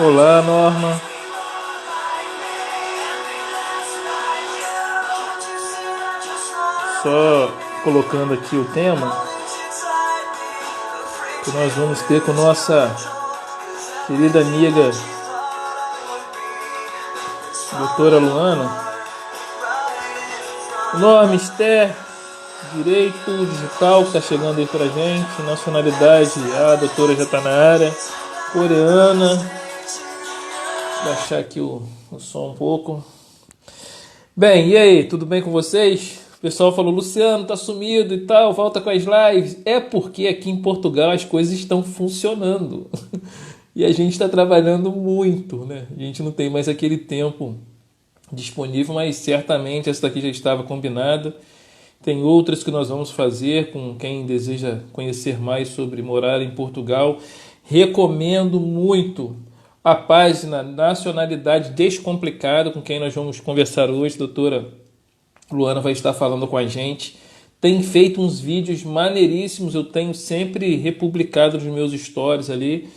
Olá, Norma. Só colocando aqui o tema que nós vamos ter com nossa querida amiga doutora Luana. Norma, Esther, Direito Digital que está chegando aí pra gente. Nacionalidade, a doutora já está na área. Coreana. Vou baixar aqui o som um pouco. Bem, e aí, tudo bem com vocês? O pessoal falou, Luciano, tá sumido e tal, volta com as lives. É porque aqui em Portugal as coisas estão funcionando. E a gente está trabalhando muito, né? A gente não tem mais aquele tempo disponível, mas certamente essa daqui já estava combinada. Tem outras que nós vamos fazer com quem deseja conhecer mais sobre morar em Portugal. Recomendo muito a página Nacionalidade Descomplicado, com quem nós vamos conversar hoje. Doutora Luana vai estar falando com a gente. Tem feito uns vídeos maneiríssimos, eu tenho sempre republicado nos meus stories ali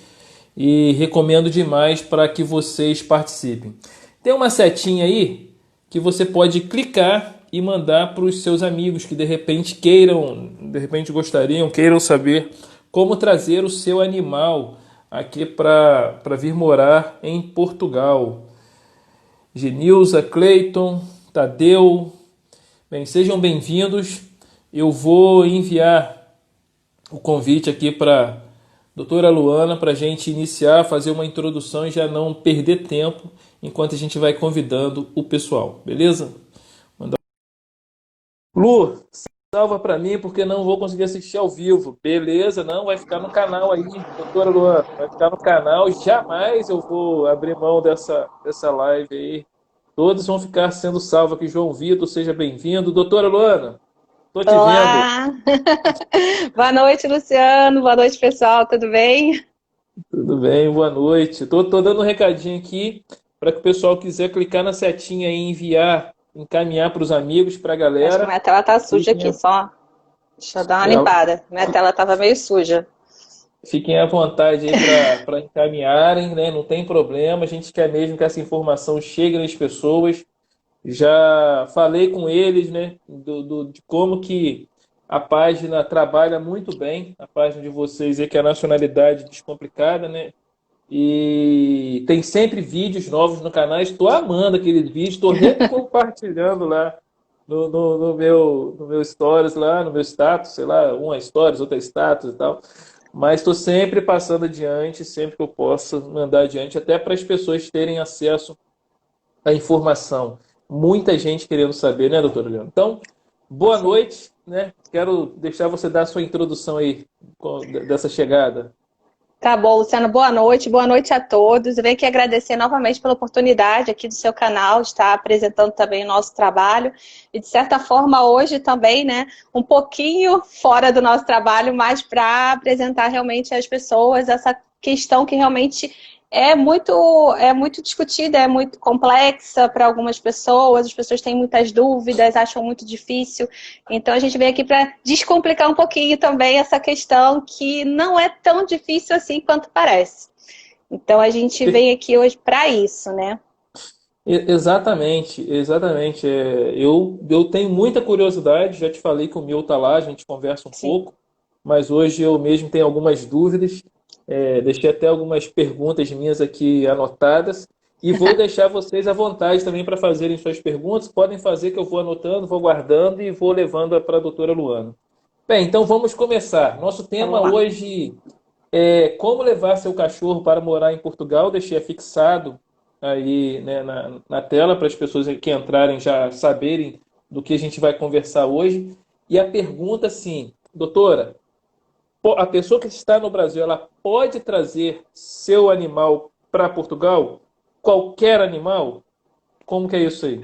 e recomendo demais para que vocês participem. Tem uma setinha aí que você pode clicar e mandar para os seus amigos que de repente queiram, de repente gostariam, queiram saber como trazer o seu animal aqui para vir morar em Portugal. Genilza, Cleiton, Tadeu, bem, sejam bem-vindos. Eu vou enviar o convite aqui para doutora Luana para a gente iniciar, fazer uma introdução e já não perder tempo enquanto a gente vai convidando o pessoal, beleza? Lu, salva para mim porque não vou conseguir assistir ao vivo. Beleza, não, vai ficar no canal aí, doutora Luana, vai ficar no canal. Jamais eu vou abrir mão dessa live aí. Todos vão ficar sendo salvos aqui. João Vitor, seja bem-vindo. Doutora Luana, tô te vendo. Olá! Boa noite, Luciano. Boa noite, pessoal. Tudo bem? Tudo bem, boa noite. Tô dando um recadinho aqui para que o pessoal quiser clicar na setinha e enviar, encaminhar para os amigos, para a Acho que galera. minha tela tá suja Fiquem, aqui, só. Deixa eu dar uma é, limpada. Minha tela tava meio suja. fiquem à vontade aí para encaminharem, né? Não tem problema. A gente quer mesmo que essa informação chegue nas pessoas. Já falei com eles, né? De como que a página trabalha muito bem, a página de vocês aí, que é a Nacionalidade Descomplicada, né? E tem sempre vídeos novos no canal. Estou amando aquele vídeo, estou recompartilhando lá no meu stories, lá no meu status, sei lá, uma stories, outra status e tal. Mas estou sempre passando adiante, sempre que eu posso mandar adiante, até para as pessoas terem acesso à informação. Muita gente querendo saber, né, doutor Leandro? Então, boa Sim. noite, né? Quero deixar você dar a sua introdução aí dessa chegada. Tá bom, Luciano. Boa noite a todos. Eu venho aqui agradecer novamente pela oportunidade aqui do seu canal de estar apresentando também o nosso trabalho. E, de certa forma, hoje também, né, um pouquinho fora do nosso trabalho, mas para apresentar realmente às pessoas essa questão que realmente é muito discutida, é muito complexa para algumas pessoas, as pessoas têm muitas dúvidas, acham muito difícil. Então a gente veio aqui para descomplicar um pouquinho também essa questão que não é tão difícil assim quanto parece. Então a gente veio aqui hoje para isso, né? Exatamente, exatamente. Eu tenho muita curiosidade, já te falei que o meu tá lá, a gente conversa um Sim. pouco, mas hoje eu mesmo tenho algumas dúvidas, deixei até algumas perguntas minhas aqui anotadas e vou deixar vocês à vontade também para fazerem suas perguntas. Podem fazer que eu vou anotando, vou guardando e vou levando para a doutora Luana. Bem, então vamos começar. Nosso tema Vamos lá. hoje é como levar seu cachorro para morar em Portugal. Deixei fixado aí, né, na tela para as pessoas que entrarem já saberem do que a gente vai conversar hoje. E a pergunta, assim, doutora, a pessoa que está no Brasil, ela pode trazer seu animal para Portugal? Qualquer animal? Como que é isso aí?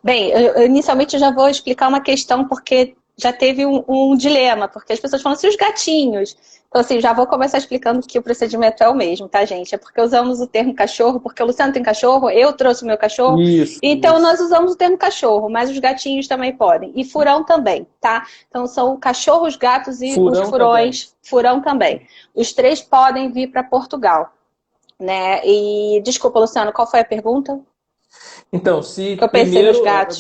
Bem, inicialmente eu já vou explicar uma questão, porque já teve um dilema, porque as pessoas falam assim, os gatinhos. Então, assim, já vou começar explicando que o procedimento é o mesmo, tá, gente? É porque usamos o termo cachorro, porque o Luciano tem cachorro, eu trouxe o meu cachorro, Isso, então isso. nós usamos o termo cachorro, mas os gatinhos também podem. E furão também, tá? Então são cachorros, gatos e os Furão também. furões, furão também. Os três podem vir para Portugal. né? E desculpa, Luciano, qual foi a pergunta? Então, se Que eu pensei nos primeiro gatos.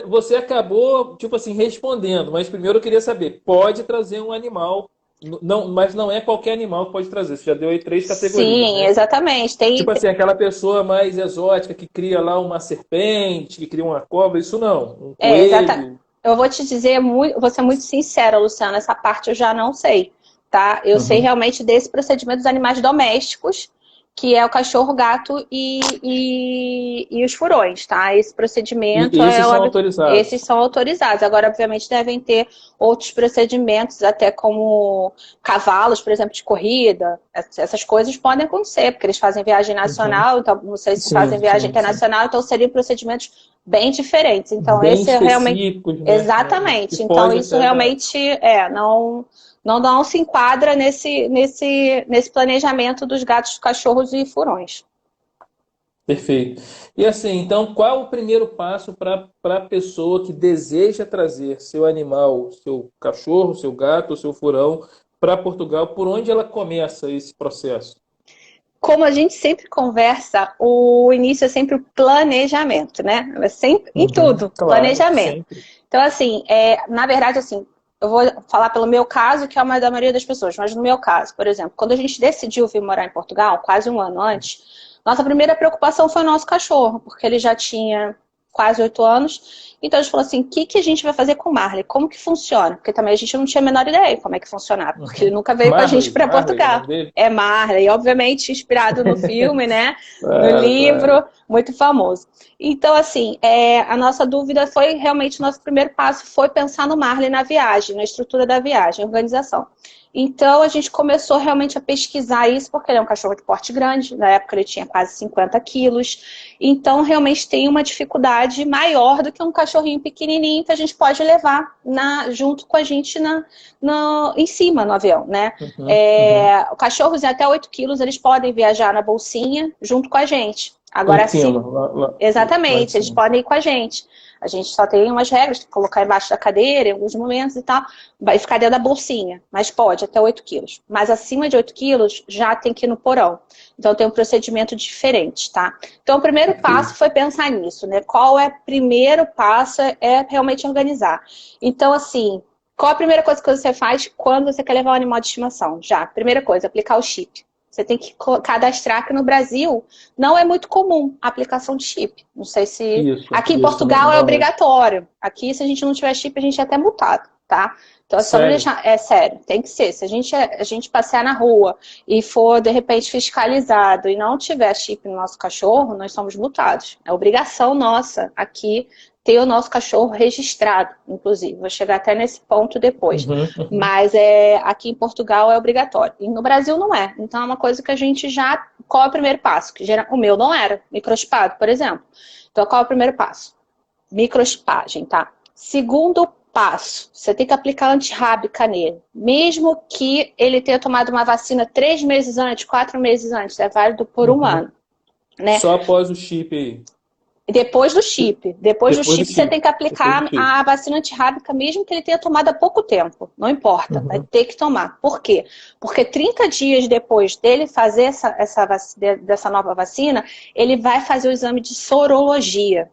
você acabou, tipo assim, respondendo, mas primeiro eu queria saber, pode trazer um animal, não, mas não é qualquer animal que pode trazer. Você já deu aí três categorias, Sim, né? exatamente. Tipo assim, aquela pessoa mais exótica que cria lá uma serpente, que cria uma cobra, isso não. Um Exata. coelho. Eu vou te dizer, vou ser muito sincera, Luciana, essa parte eu já não sei, tá? Eu sei Uhum. realmente desse procedimento dos animais domésticos, que é o cachorro, gato e os furões, tá? Esse E procedimento esses são esses autorizados. são autorizados. Agora, obviamente, devem ter outros procedimentos, até como cavalos, por exemplo, de corrida. Essas coisas podem acontecer, porque eles fazem viagem Uhum. nacional, então não sei se fazem Sim, viagem sim, sim. internacional, então seriam procedimentos bem diferentes. Então, Bem esse é realmente. específicos, né? Que Exatamente. Então, foge isso até da. realmente não se enquadra nesse planejamento dos gatos, cachorros e furões. Perfeito. E assim, então, qual é o primeiro passo para a pessoa que deseja trazer seu animal, seu cachorro, seu gato, seu furão para Portugal? Por onde ela começa esse processo? Como a gente sempre conversa, o início é sempre o planejamento, né? É sempre, em Uhum, tudo, claro, planejamento. sempre. Então, assim, na verdade, assim, eu vou falar pelo meu caso, que é uma da maioria das pessoas, mas no meu caso, por exemplo, quando a gente decidiu vir morar em Portugal, quase um ano antes, nossa primeira preocupação foi o nosso cachorro, porque ele já tinha quase 8 anos. Então a gente falou assim, o que a gente vai fazer com o Marley? Como que funciona? Porque também a gente não tinha a menor ideia como é que funcionava, porque ele Uhum. nunca veio com a gente Marley, para Marley, é o Portugal. nome dele? É Marley, obviamente inspirado no filme, né? No Claro, claro. livro, muito famoso. Então, assim, a nossa dúvida foi realmente o nosso primeiro passo foi pensar no Marley na viagem, na estrutura da viagem, organização. Então, a gente começou realmente a pesquisar isso, porque ele é um cachorro de porte grande, na época ele tinha quase 50 quilos, então realmente tem uma dificuldade maior do que um cachorrinho pequenininho que a gente pode levar junto com a gente em cima no avião, né? Uhum, uhum. Cachorros de até 8 quilos, eles podem viajar na bolsinha junto com a gente. Em Agora, cima, assim, lá em exatamente, eles cima. podem ir com a gente. A gente só tem umas regras, tem que colocar embaixo da cadeira em alguns momentos e tal, vai ficar dentro da bolsinha, mas pode, até 8 quilos. Mas acima de 8 quilos, já tem que ir no porão. Então tem um procedimento diferente, tá? Então o primeiro Ok. passo foi pensar nisso, né? Qual é o primeiro passo? É realmente organizar. Então, assim, qual a primeira coisa que você faz quando você quer levar um animal de estimação? Já, primeira coisa, aplicar o chip. Você tem que cadastrar, que no Brasil não é muito comum a aplicação de chip. Não sei se. Aqui em Isso, Portugal é não é. obrigatório. Aqui, se a gente não tiver chip, a gente é até multado, tá? Então é só não Sério? deixar. É sério, tem que ser. Se a gente passear na rua e for, de repente, fiscalizado e não tiver chip no nosso cachorro, nós somos multados. É obrigação nossa aqui ter o nosso cachorro registrado, inclusive. Vou chegar até nesse ponto depois. Uhum, uhum. Mas aqui em Portugal é obrigatório. E no Brasil não é. Então é uma coisa que a gente já. Qual é o primeiro passo? O meu não era microchipado, por exemplo. Então qual é o primeiro passo? Microchipagem, tá? Segundo passo, você tem que aplicar antirrábica nele. Mesmo que ele tenha tomado uma vacina 3 meses antes, 4 meses antes, é válido por um Uhum. ano, né? Só após o chip aí. Depois do chip. Depois do Depois do chip, você chip. tem que Depois do aplicar chip. a vacina antirrábica, mesmo que ele tenha tomado há pouco tempo. Não importa, vai Uhum. ter que tomar. Por quê? Porque 30 dias depois dele fazer dessa nova vacina, ele vai fazer o exame de sorologia.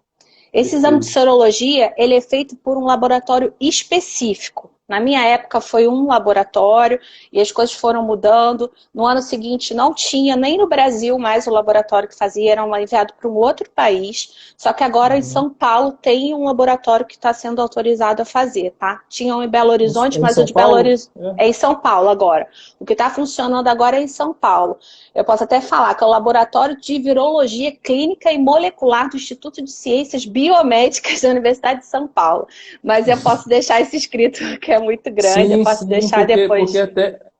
Esse exame de Perfeito. sorologia, ele é feito por um laboratório específico. Na minha época foi um laboratório e as coisas foram mudando. No ano seguinte não tinha nem no Brasil mais o laboratório que fazia, era enviado para um outro país. Só que agora em Uhum. São Paulo tem um laboratório que está sendo autorizado a fazer, tá? Tinha um em Belo Horizonte, Em mas o São de Belo Paulo? Horizonte É. é em São Paulo agora. O que está funcionando agora é em São Paulo. Eu posso até falar que é o Laboratório de Virologia Clínica e Molecular do Instituto de Ciências Biomédicas da Universidade de São Paulo. Mas eu posso deixar isso escrito, que é muito grande, eu Sim, posso sim, deixar porque depois.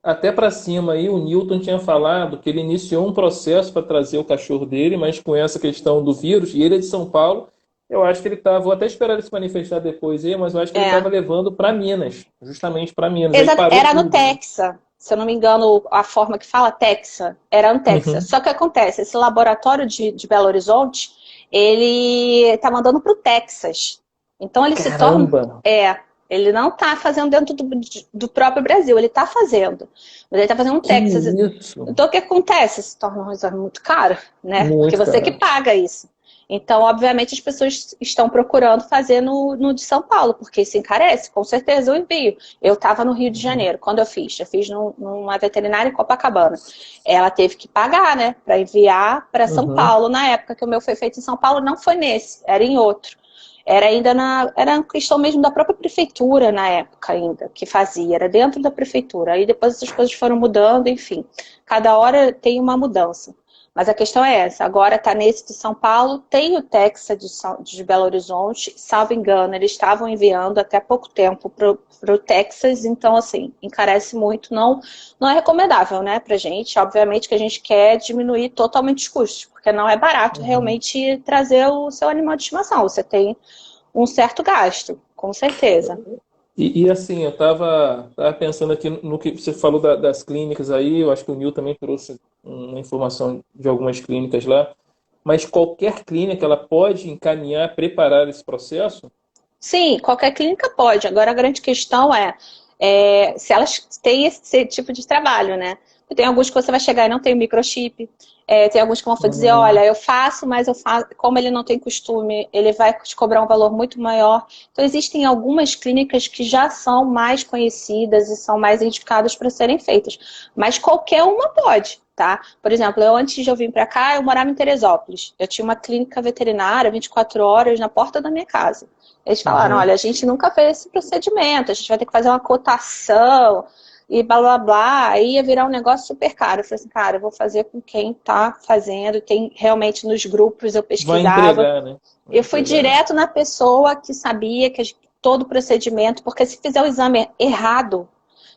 até para cima aí o Newton tinha falado que ele iniciou um processo para trazer o cachorro dele, mas com essa questão do vírus, e ele é de São Paulo, eu acho que ele estava, vou até esperar ele se manifestar depois aí, mas eu acho que ele estava É. levando para Minas, justamente para Minas, aí parou Era no tudo, né? Texas, se eu não me engano, a forma que fala Texas, era no Texas. Uhum. Só que acontece, esse laboratório de Belo Horizonte, ele tá mandando para o Texas. Então ele se torna. Caramba! É. Ele não está fazendo dentro do próprio Brasil, ele está fazendo. Mas ele está fazendo no Que Texas. isso? Então, o que acontece? Se torna um exame muito caro, né? Porque Muito, você que cara. paga isso. Então, obviamente, as pessoas estão procurando fazer no de São Paulo, porque isso encarece, com certeza, o envio. Eu estava no Rio de Uhum. Janeiro, quando eu fiz numa veterinária em Copacabana. Ela teve que pagar, né, para enviar para São Uhum. Paulo. Na época que o meu foi feito em São Paulo, não foi nesse, era em outro. Era ainda era uma questão mesmo da própria prefeitura na época ainda, que fazia, era dentro da prefeitura. Aí depois essas coisas foram mudando, enfim. Cada hora tem uma mudança. Mas a questão é essa, agora está nesse de São Paulo, tem o Texas de Belo Horizonte, salvo engano, eles estavam enviando até pouco tempo para o Texas, então assim, encarece muito, não é recomendável, né, pra gente. Obviamente que a gente quer diminuir totalmente os custos, porque não é barato Uhum. realmente trazer o seu animal de estimação, você tem um certo gasto, com certeza. E assim, eu tava pensando aqui no que você falou das clínicas aí, eu acho que o Nil também trouxe uma informação de algumas clínicas lá, mas qualquer clínica ela pode encaminhar, preparar esse processo? Sim, qualquer clínica pode. Agora a grande questão é se elas têm esse tipo de trabalho, né? Tem alguns que você vai chegar e não tem o microchip. Tem alguns que vão dizer, Hum, olha, eu faço, mas eu faço, como ele não tem costume, ele vai te cobrar um valor muito maior. Então existem algumas clínicas que já são mais conhecidas e são mais indicadas para serem feitas. Mas qualquer uma pode. Tá? Por exemplo, antes de eu vir para cá, eu morava em Teresópolis. Eu tinha uma clínica veterinária 24 horas na porta da minha casa. Eles falaram, uhum. olha, a gente nunca fez esse procedimento, a gente vai ter que fazer uma cotação e blá blá blá, aí ia virar um negócio super caro. Eu falei assim, cara, eu vou fazer com quem tá fazendo, tem realmente nos grupos, eu Vai pesquisava, entregar, né? Vai eu fui entregar. direto na pessoa que sabia que todo o procedimento, porque se fizer o exame errado,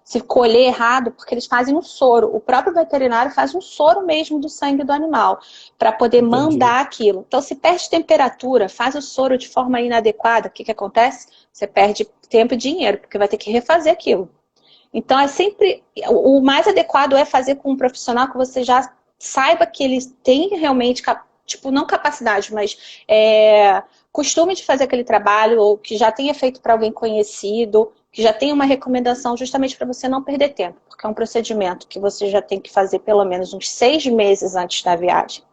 se colher errado, porque eles fazem um soro. O próprio veterinário faz um soro mesmo do sangue do animal, para poder Entendi. mandar aquilo. Então, se perde temperatura, faz o soro de forma inadequada, o que, que acontece? Você perde tempo e dinheiro, porque vai ter que refazer aquilo. Então, é sempre. O mais adequado é fazer com um profissional que você já saiba que eles têm realmente, tipo, não capacidade, mas costume de fazer aquele trabalho, ou que já tenha feito para alguém conhecido, que já tenha uma recomendação, justamente para você não perder tempo, porque é um procedimento que você já tem que fazer pelo menos uns 6 meses antes da viagem.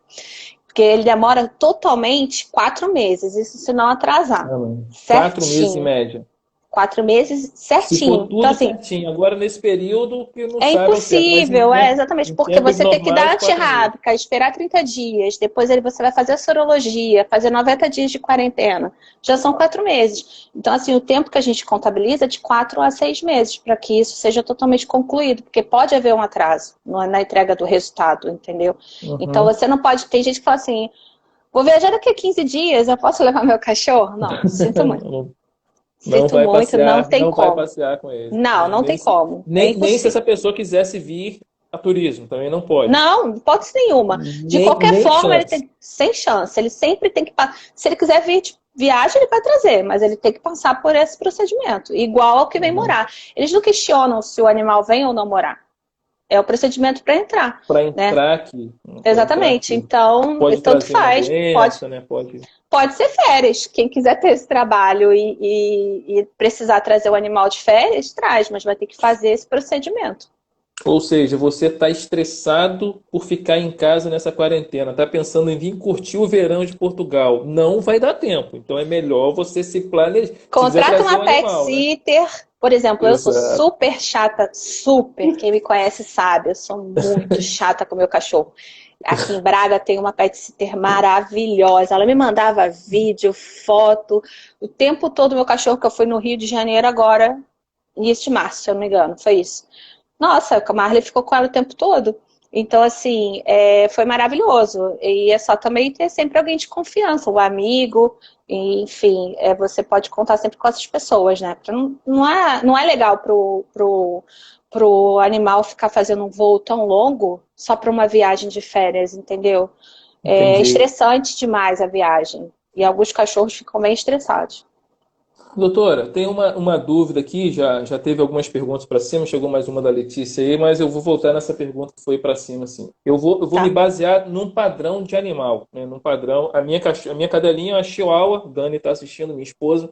Porque ele demora totalmente 4 meses, isso se não atrasar. Ah, mano. 4 meses em Certinho. média. 4 meses Se for certinho. Então, tudo assim, certinho. Agora, nesse período, que não é sabe ao certo, mas impossível, exatamente, em porque tempos você tem que dar normais, 4 meses. antirrábica, esperar 30 dias, depois você vai fazer a sorologia, fazer 90 dias de quarentena. Já são 4 meses. Então, assim, o tempo que a gente contabiliza é de 4 a 6 meses para que isso seja totalmente concluído, porque pode haver um atraso na entrega do resultado, entendeu? Então, Uhum. você não pode. Tem gente que fala assim: vou viajar daqui a 15 dias, eu posso levar meu cachorro? Não, sinto muito. Não, não Sinto vai muito, não passear, tem não vai como. passear com ele. Não, Nem, não nem tem se, como. É nem se essa impossível. pessoa quisesse vir a turismo, também não pode. Não, hipótese nenhuma. De qualquer Nem forma, ele chance. tem sem chance. Ele sempre tem que se ele quiser vir de viagem, ele vai trazer, mas ele tem que passar por esse procedimento, igual ao que vem Uhum. morar. Eles não questionam se o animal vem ou não morar. É o procedimento para entrar, Para né? entrar aqui, para entrar Exatamente. aqui. Então, Pode tanto trazer uma faz. Pode, doença, né? Pode. pode ser férias. Quem quiser ter esse trabalho e precisar trazer o animal de férias, traz, mas vai ter que fazer esse procedimento. Ou seja, você está estressado por ficar em casa nessa quarentena, está pensando em vir curtir o verão de Portugal. Não vai dar tempo. Então é melhor você se planejar. Se quiser Contrata trazer uma o pet animal, né? sitter. Por exemplo, eu sou Exato. super chata, super. Quem me conhece sabe, eu sou muito chata com o meu cachorro. Aqui em Braga tem uma pet sitter maravilhosa. Ela me mandava vídeo, foto, o tempo todo meu cachorro que eu fui no Rio de Janeiro agora, início de março, se eu não me engano, foi isso. Nossa, a Marley ficou com ela o tempo todo. Então, assim, foi maravilhoso. E é só também ter sempre alguém de confiança, um amigo, e, enfim, você pode contar sempre com essas pessoas, né? Porque não é legal pro animal ficar fazendo um voo tão longo só para uma viagem de férias, entendeu? É Entendi. estressante demais a viagem. E alguns cachorros ficam bem estressados. Doutora, tem uma dúvida aqui, já teve algumas perguntas para cima, chegou mais uma da Letícia aí, mas eu vou voltar nessa pergunta que foi para cima, assim. Eu vou me Tá? basear num padrão de animal, né? Num padrão. A minha cadelinha é uma Chihuahua, Dani está assistindo, minha esposa.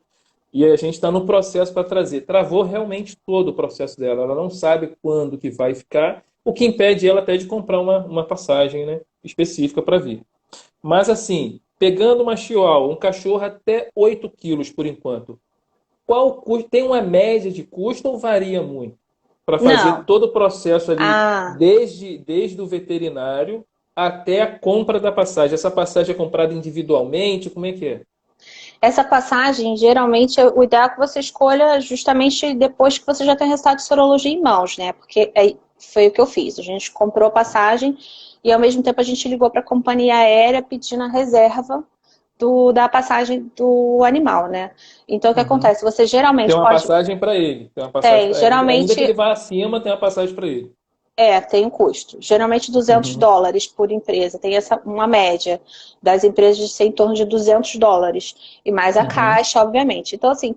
e a gente está no processo para trazer. Travou realmente todo o processo dela. Ela não sabe quando que vai ficar, o que impede ela até de comprar uma passagem, né, específica para vir. Mas assim, pegando uma chihuahua, um cachorro até 8 quilos por enquanto, qual o custo? Tem uma média de custo ou varia muito? Para fazer Não. todo o processo ali, Ah, desde o veterinário até a compra da passagem. Essa passagem é comprada individualmente? Como é que é? essa passagem, geralmente, o ideal é que você escolha justamente depois que você já tem o resultado de sorologia em mãos, né? Porque foi o que eu fiz. A gente comprou a passagem e, ao mesmo tempo, a gente ligou para a companhia aérea pedindo a reserva da passagem do animal, né? Então, o que Uhum. acontece? Você Tem geralmente uma pode... passagem para ele. Tem uma passagem Tem, para ele. Ainda que ele geralmente vá acima, tem uma passagem para ele. tem um custo. Geralmente 200 Uhum. dólares por empresa. Tem uma média das empresas de ser em torno de 200 dólares. E mais a Uhum. caixa, obviamente. Então, assim,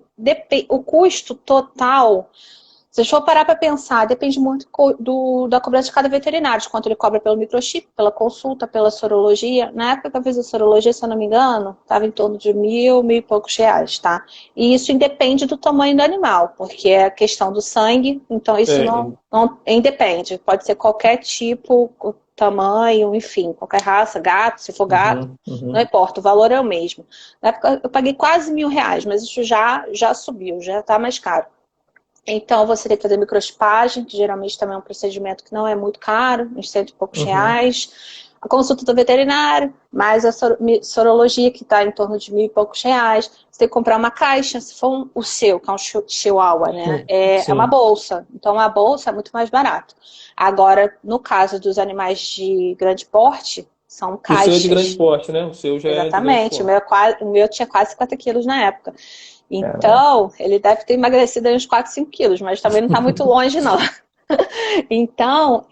o custo total, se a gente for parar para pensar, depende muito da cobrança de cada veterinário, de quanto ele cobra pelo microchip, pela consulta, pela sorologia. Na época que eu fiz a sorologia, se eu não me engano, estava em torno de 1.000 e poucos reais, tá? E isso independe do tamanho do animal, porque é a questão do sangue, então isso É. não independe. Pode ser qualquer tipo, tamanho, enfim, qualquer raça, gato, se for gato, Uhum. não Uhum. importa, o valor é o mesmo. Na época eu paguei quase R$ 1.000, mas isso já subiu, já está mais caro. Então, você tem que fazer microchipagem, que geralmente também é um procedimento que não é muito caro, uns cento e poucos Uhum. reais. A consulta do veterinário, mais a sorologia, que está em torno de 1.000 e poucos reais. Você tem que comprar uma caixa, se for o seu, que é um chihuahua, né? É uma Sim. bolsa. Então, uma bolsa é muito mais barato. Agora, no caso dos animais de grande porte, são O seu é de grande caixas. porte, né? O seu já é de grande Exatamente. porte. O meu tinha quase 50 quilos na época. Caraca. Então, ele deve ter emagrecido uns 4, 5 quilos, mas também não está muito longe, não. Então,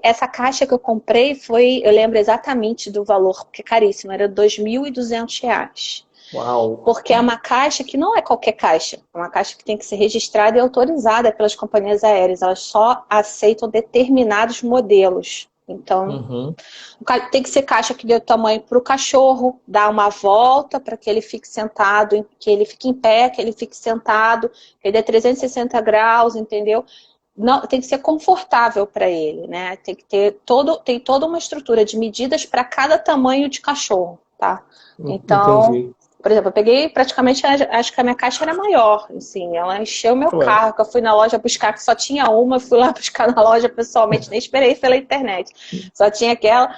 essa caixa que eu comprei eu lembro exatamente do valor, porque é caríssimo, era R$ 2.200. Uau. Porque é uma caixa que não é qualquer caixa, é uma caixa que tem que ser registrada e autorizada pelas companhias aéreas, elas só aceitam determinados modelos. Então, Uhum. tem que ser caixa que dê o tamanho para o cachorro, dar uma volta para que ele fique sentado, que ele fique em pé, que ele fique sentado, que ele dê 360 graus, entendeu? Não, tem que ser confortável para ele, né? Tem toda uma estrutura de medidas para cada tamanho de cachorro, tá? Então, Entendi. por exemplo, eu peguei praticamente, acho que a minha caixa era maior, assim, ela encheu meu Ué. carro, que eu fui na loja buscar, que só tinha uma, eu fui lá buscar na loja pessoalmente, nem esperei pela internet, só tinha aquela,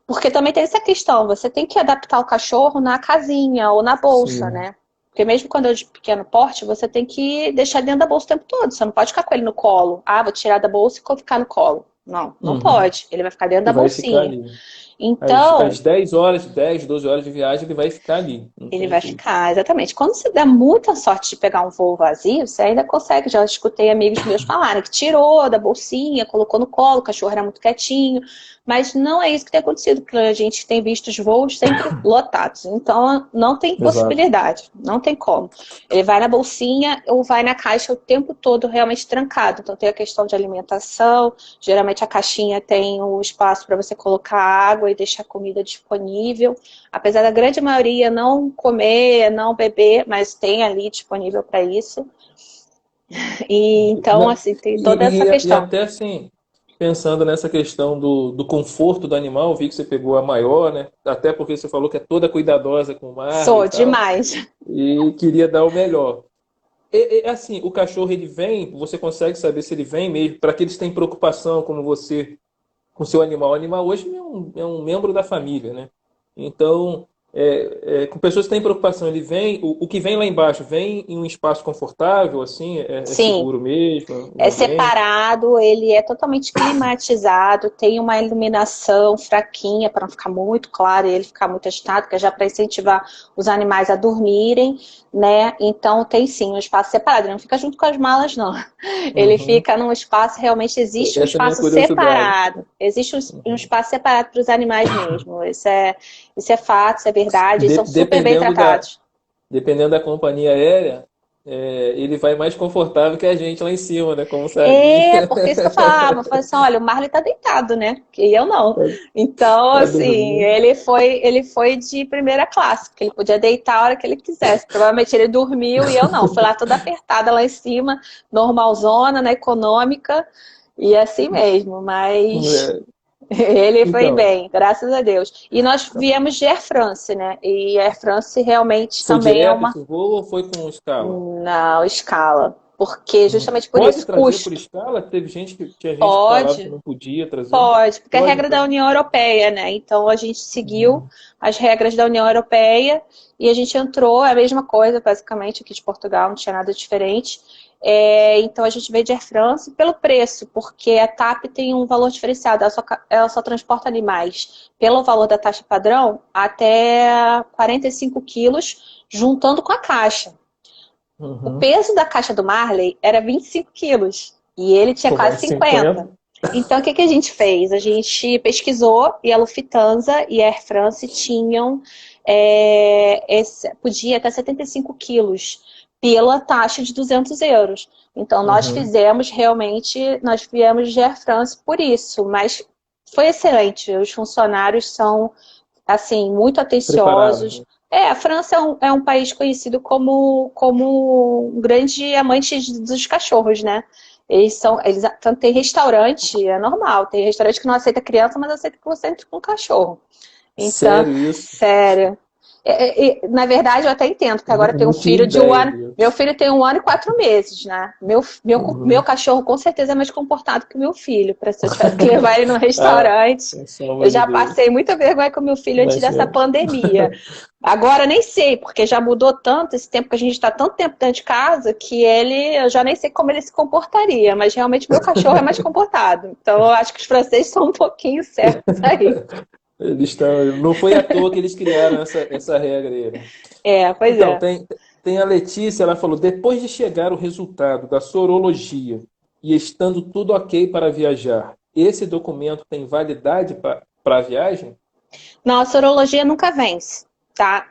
porque também tem essa questão, você tem que adaptar o cachorro na casinha ou na bolsa, Sim. né? Porque mesmo quando é de pequeno porte, você tem que deixar dentro da bolsa o tempo todo. Você não pode ficar com ele no colo. Ah, vou tirar da bolsa e ficar no colo. Não, não Uhum. pode. Ele vai ficar dentro E da vai ficar bolsinha. ali. Às Então, 10 horas, 10, 12 horas de viagem, ele vai ficar ali. Não ele tem vai jeito. ficar, exatamente. Quando você dá muita sorte de pegar um voo vazio, você ainda consegue. Já escutei amigos meus falarem que tirou da bolsinha, colocou no colo, o cachorro era muito quietinho. Mas não é isso que tem acontecido, porque a gente tem visto os voos sempre lotados. Então, não tem Exato. possibilidade, não tem como. Ele vai na bolsinha ou vai na caixa o tempo todo realmente trancado. Então, tem a questão de alimentação. Geralmente, a caixinha tem o espaço para você colocar água e deixar comida disponível. Apesar da grande maioria não comer, não beber, mas tem ali disponível para isso. E então, Não, assim, tem toda essa e questão. até assim, pensando nessa questão do conforto do animal, vi que você pegou a maior, né? Até porque você falou que é toda cuidadosa com o Marley e Sou tal. demais. E queria dar o melhor. Assim, o cachorro ele vem, você consegue saber se ele vem mesmo, para aqueles que têm preocupação como você com seu animal. O animal hoje é um membro da família, né? Então, com pessoas que têm preocupação, ele vem, o que vem lá embaixo vem em um espaço confortável, assim, é Sim, seguro mesmo, o é ambiente. separado, ele é totalmente climatizado, tem uma iluminação fraquinha para não ficar muito claro e ele ficar muito agitado, que é já para incentivar os animais a dormirem, né? Então tem sim um espaço separado, ele não fica junto com as malas, não. Ele Uhum. fica num espaço, realmente existe um Essa é a minha espaço curiosidade. separado, existe um Uhum. espaço separado para os animais mesmo. Isso é fato, isso é verdade, eles são super bem Dependendo tratados. dependendo da companhia aérea, ele vai mais confortável que a gente lá em cima, né? Como sardinha. Porque isso que eu falava, eu falei assim, olha, o Marley tá deitado, né? E eu não. Então, Tá assim, dormindo. ele foi de primeira classe, porque ele podia deitar a hora que ele quisesse. Provavelmente ele dormiu e eu não. Fui lá toda apertada lá em cima, normalzona, né, econômica, e assim mesmo, mas É, ele foi então, bem, graças a Deus. E nós viemos de Air France, né? E Air France realmente foi também é direto uma esse voo ou foi com escala? não escala. Porque justamente por Pode isso, trazer por custo. escala? Tinha gente que falava que Pode, não podia trazer. pode, porque é a Pode regra da trazer. União Europeia, né? Então a gente seguiu Uhum. as regras da União Europeia e a gente entrou, é a mesma coisa, basicamente, aqui de Portugal, não tinha nada diferente. Então a gente veio de Air France pelo preço, porque a TAP tem um valor diferenciado, ela só transporta animais pelo valor da taxa padrão até 45 quilos, juntando com a caixa. O Uhum. peso da caixa do Marley era 25 quilos e ele tinha Pô, quase mais 50. 50. Então, o que que a gente fez? A gente pesquisou e a Lufthansa e a Air France tinham, podia até 75 quilos pela taxa de 200 euros. Então, nós Uhum. fizemos realmente, nós viemos de Air France por isso, mas foi excelente. Os funcionários são assim, muito atenciosos. Preparado. A França é um país conhecido como um grande amante dos cachorros, né? Tanto tem restaurante, é normal, tem restaurante que não aceita criança, mas aceita que você entre com cachorro. Então, Sério isso? sério. Na verdade, eu até entendo, porque agora eu tenho um Não tinha filho de um ideia ano. Meu disso. filho tem 1 ano e 4 meses, né? Meu Uhum. cachorro com certeza é mais comportado que o meu filho. Para se eu tivesse que levar ele no Ah, restaurante. pelo Eu amor de já Deus. passei muita vergonha com o meu filho antes dessa Imagina. pandemia. Agora nem sei, porque já mudou tanto esse tempo que a gente está tanto tempo dentro de casa que eu já nem sei como ele se comportaria, mas realmente meu cachorro é mais comportado. Então eu acho que os franceses estão um pouquinho certos aí. Eles estão. Não foi à toa que eles criaram essa regra aí, né? Pois Então, é. tem a Letícia, ela falou: depois de chegar o resultado da sorologia e estando tudo ok para viajar, esse documento tem validade para a viagem? Não, a sorologia nunca vence, tá?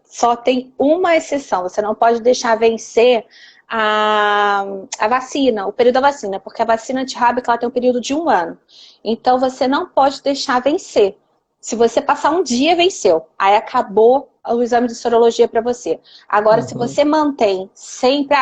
Só tem uma exceção, você não pode deixar vencer a vacina, o período da vacina, porque a vacina antirrábica ela tem um período de 1 ano. Então você não pode deixar vencer. Se você passar um dia, venceu. Aí acabou o exame de sorologia para você. Agora, se Uhum, você mantém sempre,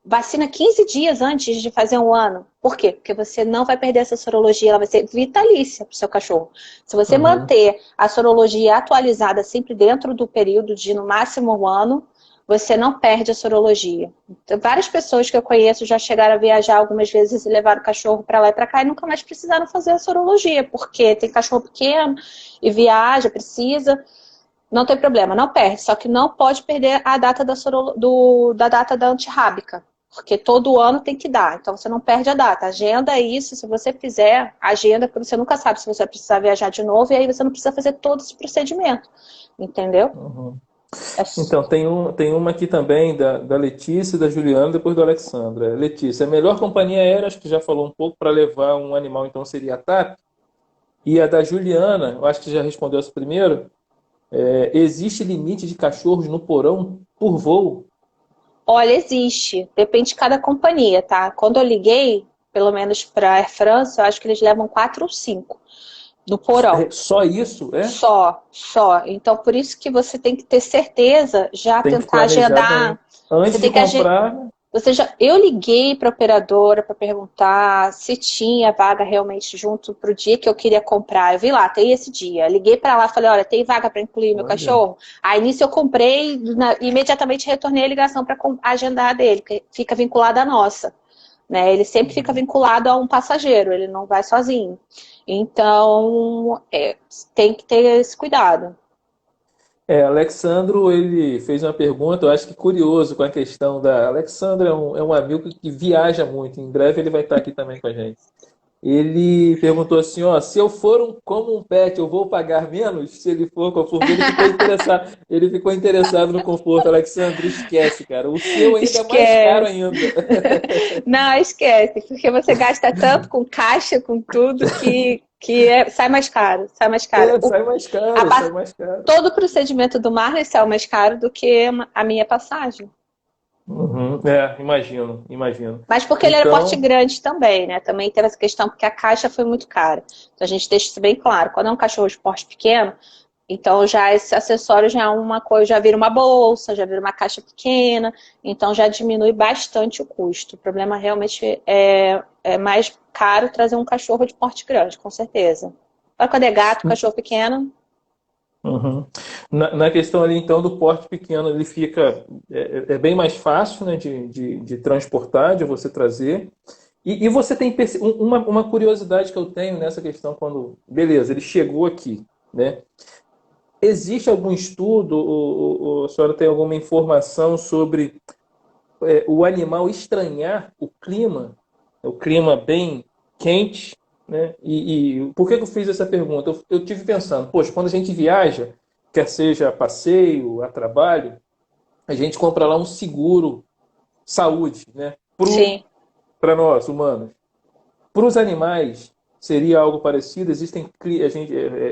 vacina 15 dias antes de fazer 1 ano. Por quê? Porque você não vai perder essa sorologia, ela vai ser vitalícia para o seu cachorro. Se você uhum. manter a sorologia atualizada sempre dentro do período de no máximo 1 ano, você não perde a sorologia. Então, várias pessoas que eu conheço já chegaram a viajar algumas vezes e levaram o cachorro para lá e para cá e nunca mais precisaram fazer a sorologia, porque tem cachorro pequeno e viaja, precisa. Não tem problema, não perde. Só que não pode perder a data da data da antirrábica. Porque todo ano tem que dar. Então você não perde a data. Agenda isso, se você fizer, agenda, porque você nunca sabe se você vai precisar viajar de novo, e aí você não precisa fazer todo esse procedimento. Entendeu? Uhum. É Então, tem uma aqui também da Letícia e da Juliana, depois da Alexandra. Letícia, a melhor companhia aérea, acho que já falou um pouco, para levar um animal, então seria a TAP. E a da Juliana, eu acho que já respondeu essa primeiro. Existe limite de cachorros no porão por voo? Olha, existe. Depende de cada companhia, tá? Quando eu liguei, pelo menos para a Air France, eu acho que eles levam 4 ou 5 no porão. Só isso, é? Só. Então, por isso que você tem que ter certeza, já Tem que tentar planejar bem. agendar. Você Antes de tem que comprar, eu liguei para a operadora para perguntar se tinha vaga realmente junto para o dia que eu queria comprar. Eu vi lá, tem esse dia. Liguei para lá, falei, olha, tem vaga para incluir meu olha. cachorro? Aí nisso eu comprei, imediatamente retornei a ligação para agendar dele, que fica vinculada à nossa. Né? Ele sempre fica Uhum. vinculado a um passageiro, ele não vai sozinho. Então, tem que ter esse cuidado. Alexandro, ele fez uma pergunta, eu acho que curioso com a questão da. Alexandro é um amigo que viaja muito, em breve ele vai estar aqui também com a gente. Ele perguntou assim, ó, se eu for como um pet, eu vou pagar menos? Se ele for conforto, ele ficou interessado no conforto. Alexandre, esquece, cara. O seu ainda é mais caro Esquece. ainda. Não, esquece, porque você gasta tanto com caixa, com tudo, que sai mais caro, sai mais caro. Sai mais A caro, sai pa- mais caro. Todo o procedimento do Marley saiu mais caro do que a minha passagem. Uhum. É, imagino, imagino. Mas porque ele era porte Então, grande também, né? Também teve essa questão, porque a caixa foi muito cara. Então a gente deixa isso bem claro. Quando é um cachorro de porte pequeno, então já esse acessório já é uma coisa, já vira uma bolsa, já vira uma caixa pequena, então já diminui bastante o custo. O problema realmente é mais caro trazer um cachorro de porte grande, com certeza. Agora quando é gato, cachorro pequeno, uhum. Na questão ali, então, do porte pequeno, ele fica, é bem mais fácil, né, de transportar, de você trazer. E você tem uma curiosidade que eu tenho nessa questão, quando, beleza, ele chegou aqui, né? Existe algum estudo, ou a senhora tem alguma informação sobre o animal estranhar o clima bem quente, né? E por que que eu fiz essa pergunta? Eu tive pensando, poxa, quando a gente viaja, quer seja a passeio, a trabalho, a gente compra lá um seguro saúde, né? sim. Para nós, humanos. Para os animais, seria algo parecido? Existem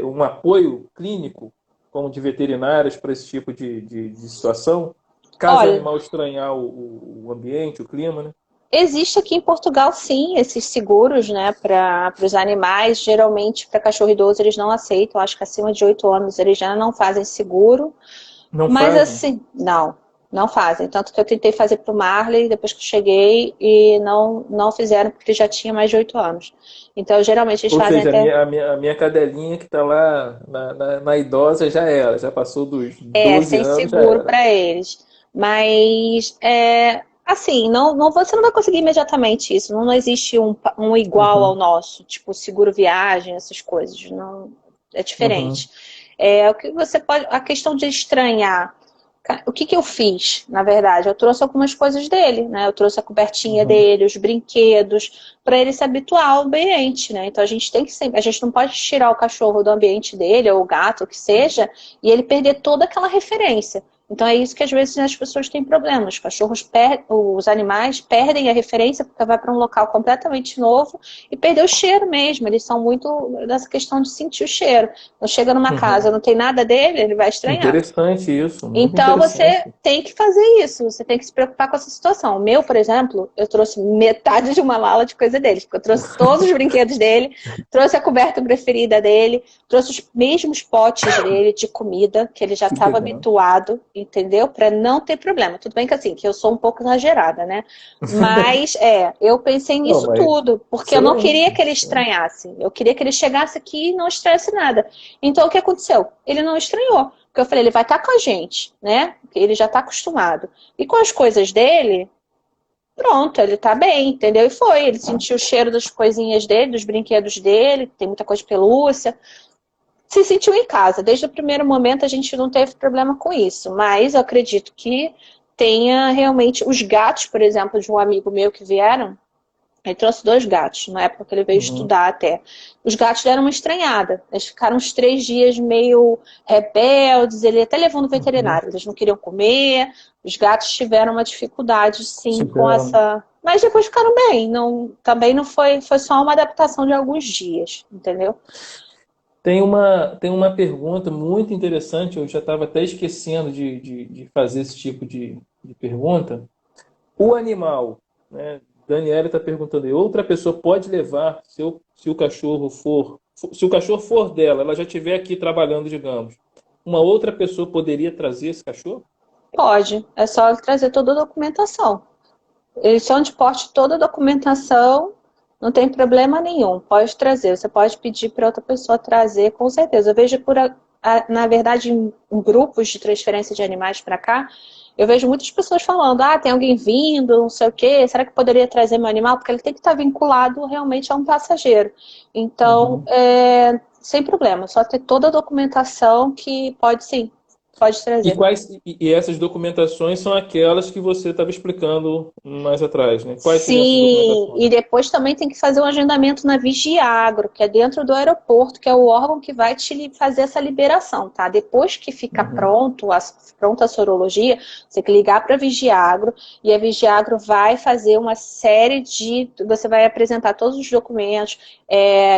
um apoio clínico, como de veterinários, para esse tipo de situação? Caso o Olha, animal estranhar o ambiente, o clima, né? existe aqui em Portugal, sim, esses seguros, né, para os animais. Geralmente, para cachorro idoso, eles não aceitam. Acho que acima de 8 anos eles já não fazem seguro. Não Mas fazem? assim, não fazem. Tanto que eu tentei fazer para o Marley depois que eu cheguei e não fizeram porque ele já tinha mais de 8 anos. Então, geralmente, eles Ou fazem seja, até. a minha cadelinha que está lá na idosa já era, já passou dos 12 Sem anos, já seguro era. para eles. Mas, assim, você não vai conseguir imediatamente isso. Não existe um igual ao Uhum, nosso, tipo seguro viagem, essas coisas. Não, é uhum, diferente. O que você pode. A questão de estranhar. O que que eu fiz, na verdade? Eu trouxe algumas coisas dele, né? Eu trouxe a cobertinha uhum, dele, os brinquedos, para ele se habituar ao ambiente, né? Então a gente tem que sempre, a gente não pode tirar o cachorro do ambiente dele, ou o gato, o que seja, e ele perder toda aquela referência. Então é isso que às vezes as pessoas têm problemas. Os os animais perdem a referência porque vai para um local completamente novo e perdeu o cheiro mesmo. Eles são muito dessa questão de sentir o cheiro. Então chega numa casa, uhum. não tem nada dele, ele vai estranhar. Interessante isso, muito Então você interessante. tem que fazer isso, você tem que se preocupar com essa situação. O meu, por exemplo, eu trouxe metade de uma mala de coisa dele, porque eu trouxe todos os brinquedos dele, trouxe a coberta preferida dele, trouxe os mesmos potes dele de comida, que ele já Que estava legal. habituado, entendeu? Para não ter problema. Tudo bem que assim, que eu sou um pouco exagerada, né? Mas eu pensei Não, nisso mas tudo, porque eu não queria excelente, que ele excelente. estranhasse. Eu queria que ele chegasse aqui e não estranhasse nada. Então o que aconteceu? Ele não estranhou. Porque eu falei, ele vai estar com a gente, né? Porque ele já está acostumado. E com as coisas dele, pronto, ele tá bem, entendeu? E foi, ele sentiu o cheiro das coisinhas dele, dos brinquedos dele, tem muita coisa de pelúcia. Se sentiu em casa. Desde o primeiro momento a gente não teve problema com isso. Mas eu acredito que tenha realmente os gatos, por exemplo, de um amigo meu que vieram, ele trouxe dois gatos, na época que ele veio Uhum, estudar até. Os gatos deram uma estranhada. Eles ficaram uns 3 dias meio rebeldes, ele até levou no uhum. veterinário. Eles não queriam comer, os gatos tiveram uma dificuldade, sim, com Tiveram. essa. Mas depois ficaram bem. Não, também não foi só uma adaptação de alguns dias, entendeu? Tem uma pergunta muito interessante, eu já estava até esquecendo de fazer esse tipo de pergunta. O animal, né? Daniela está perguntando aí, outra pessoa pode levar se o cachorro se o cachorro for dela, ela já estiver aqui trabalhando, digamos, uma outra pessoa poderia trazer esse cachorro? Pode, é só ele trazer toda a documentação. Eles são de porte toda a documentação, não tem problema nenhum. Pode trazer. Você pode pedir para outra pessoa trazer, com certeza. Eu vejo na verdade, em grupos de transferência de animais para cá, eu vejo muitas pessoas falando: ah, tem alguém vindo, não sei o quê, será que poderia trazer meu animal? Porque ele tem que estar vinculado realmente a um passageiro. Então, Uhum. sem problema, só ter toda a documentação que pode sim, pode trazer. E essas documentações são aquelas que você estava explicando mais atrás, né? Quais seriam essas Sim, e documentações? depois também tem que fazer um agendamento na Vigiagro, que é dentro do aeroporto, que é o órgão que vai fazer essa liberação, tá? Depois que fica Uhum. pronta a sorologia, você tem que ligar para a Vigiagro e a Vigiagro vai fazer uma série você vai apresentar todos os documentos,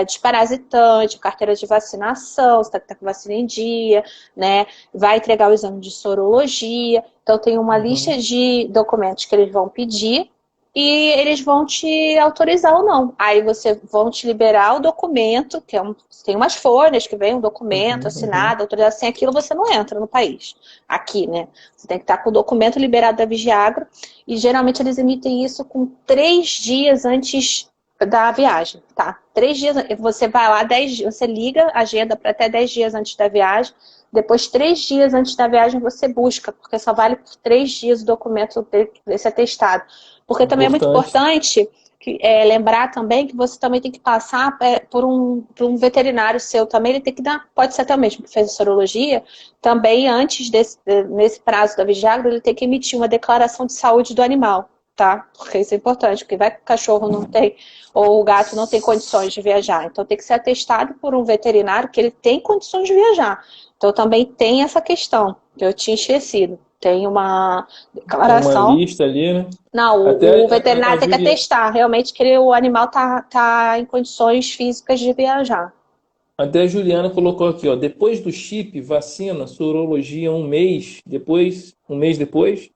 desparasitante, carteira de vacinação, você está com vacina em dia, né? Vai entregar o exame de sorologia. Então, tem uma lista de documentos que eles vão pedir e eles vão te autorizar ou não. Aí você vão te liberar o documento, que tem umas folhas que vem um documento assinado, autorizado. Sem aquilo você não entra no país. Aqui, né? Você tem que estar com o documento liberado da Vigiagro e geralmente eles emitem isso com 3 dias antes da viagem, tá? 3 dias, você vai lá, 10 dias, você liga a agenda para até 10 dias antes da viagem. Depois, 3 dias antes da viagem, você busca, porque só vale por 3 dias o documento desse atestado. Porque também é muito importante lembrar também que você também tem que passar por um veterinário seu também. Ele tem que dar, pode ser até o mesmo que fez a sorologia, também antes nesse prazo da Vigiagro, ele tem que emitir uma declaração de saúde do animal, tá? Porque isso é importante, porque vai que o cachorro não tem, ou o gato não tem condições de viajar. Então tem que ser atestado por um veterinário que ele tem condições de viajar. Então também tem essa questão, que eu tinha esquecido. Tem uma declaração. Uma lista ali, né? Não, o veterinário tem que atestar realmente que o animal tá em condições físicas de viajar. Até a Juliana colocou aqui, ó, depois do chip, vacina, sorologia um mês depois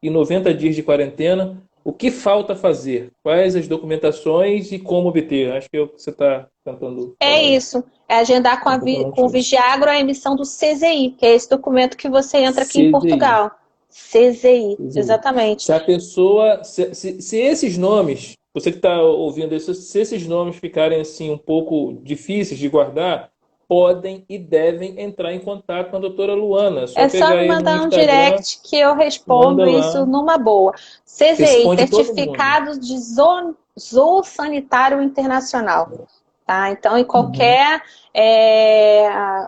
e 90 dias de quarentena. O que falta fazer? Quais as documentações e como obter? Acho que é o que você está tentando falar. É isso. É agendar com o Vigiagro a emissão do CZI, que é esse documento que você entra aqui em Portugal. CZI, exatamente. Se a pessoa... Se esses nomes, você que está ouvindo isso, se esses nomes ficarem assim um pouco difíceis de guardar, podem e devem entrar em contato com a doutora Luana. É só me mandar um direct que eu respondo isso numa boa. CZI, Certificado de Zoossanitário Internacional. Tá? Então, em qualquer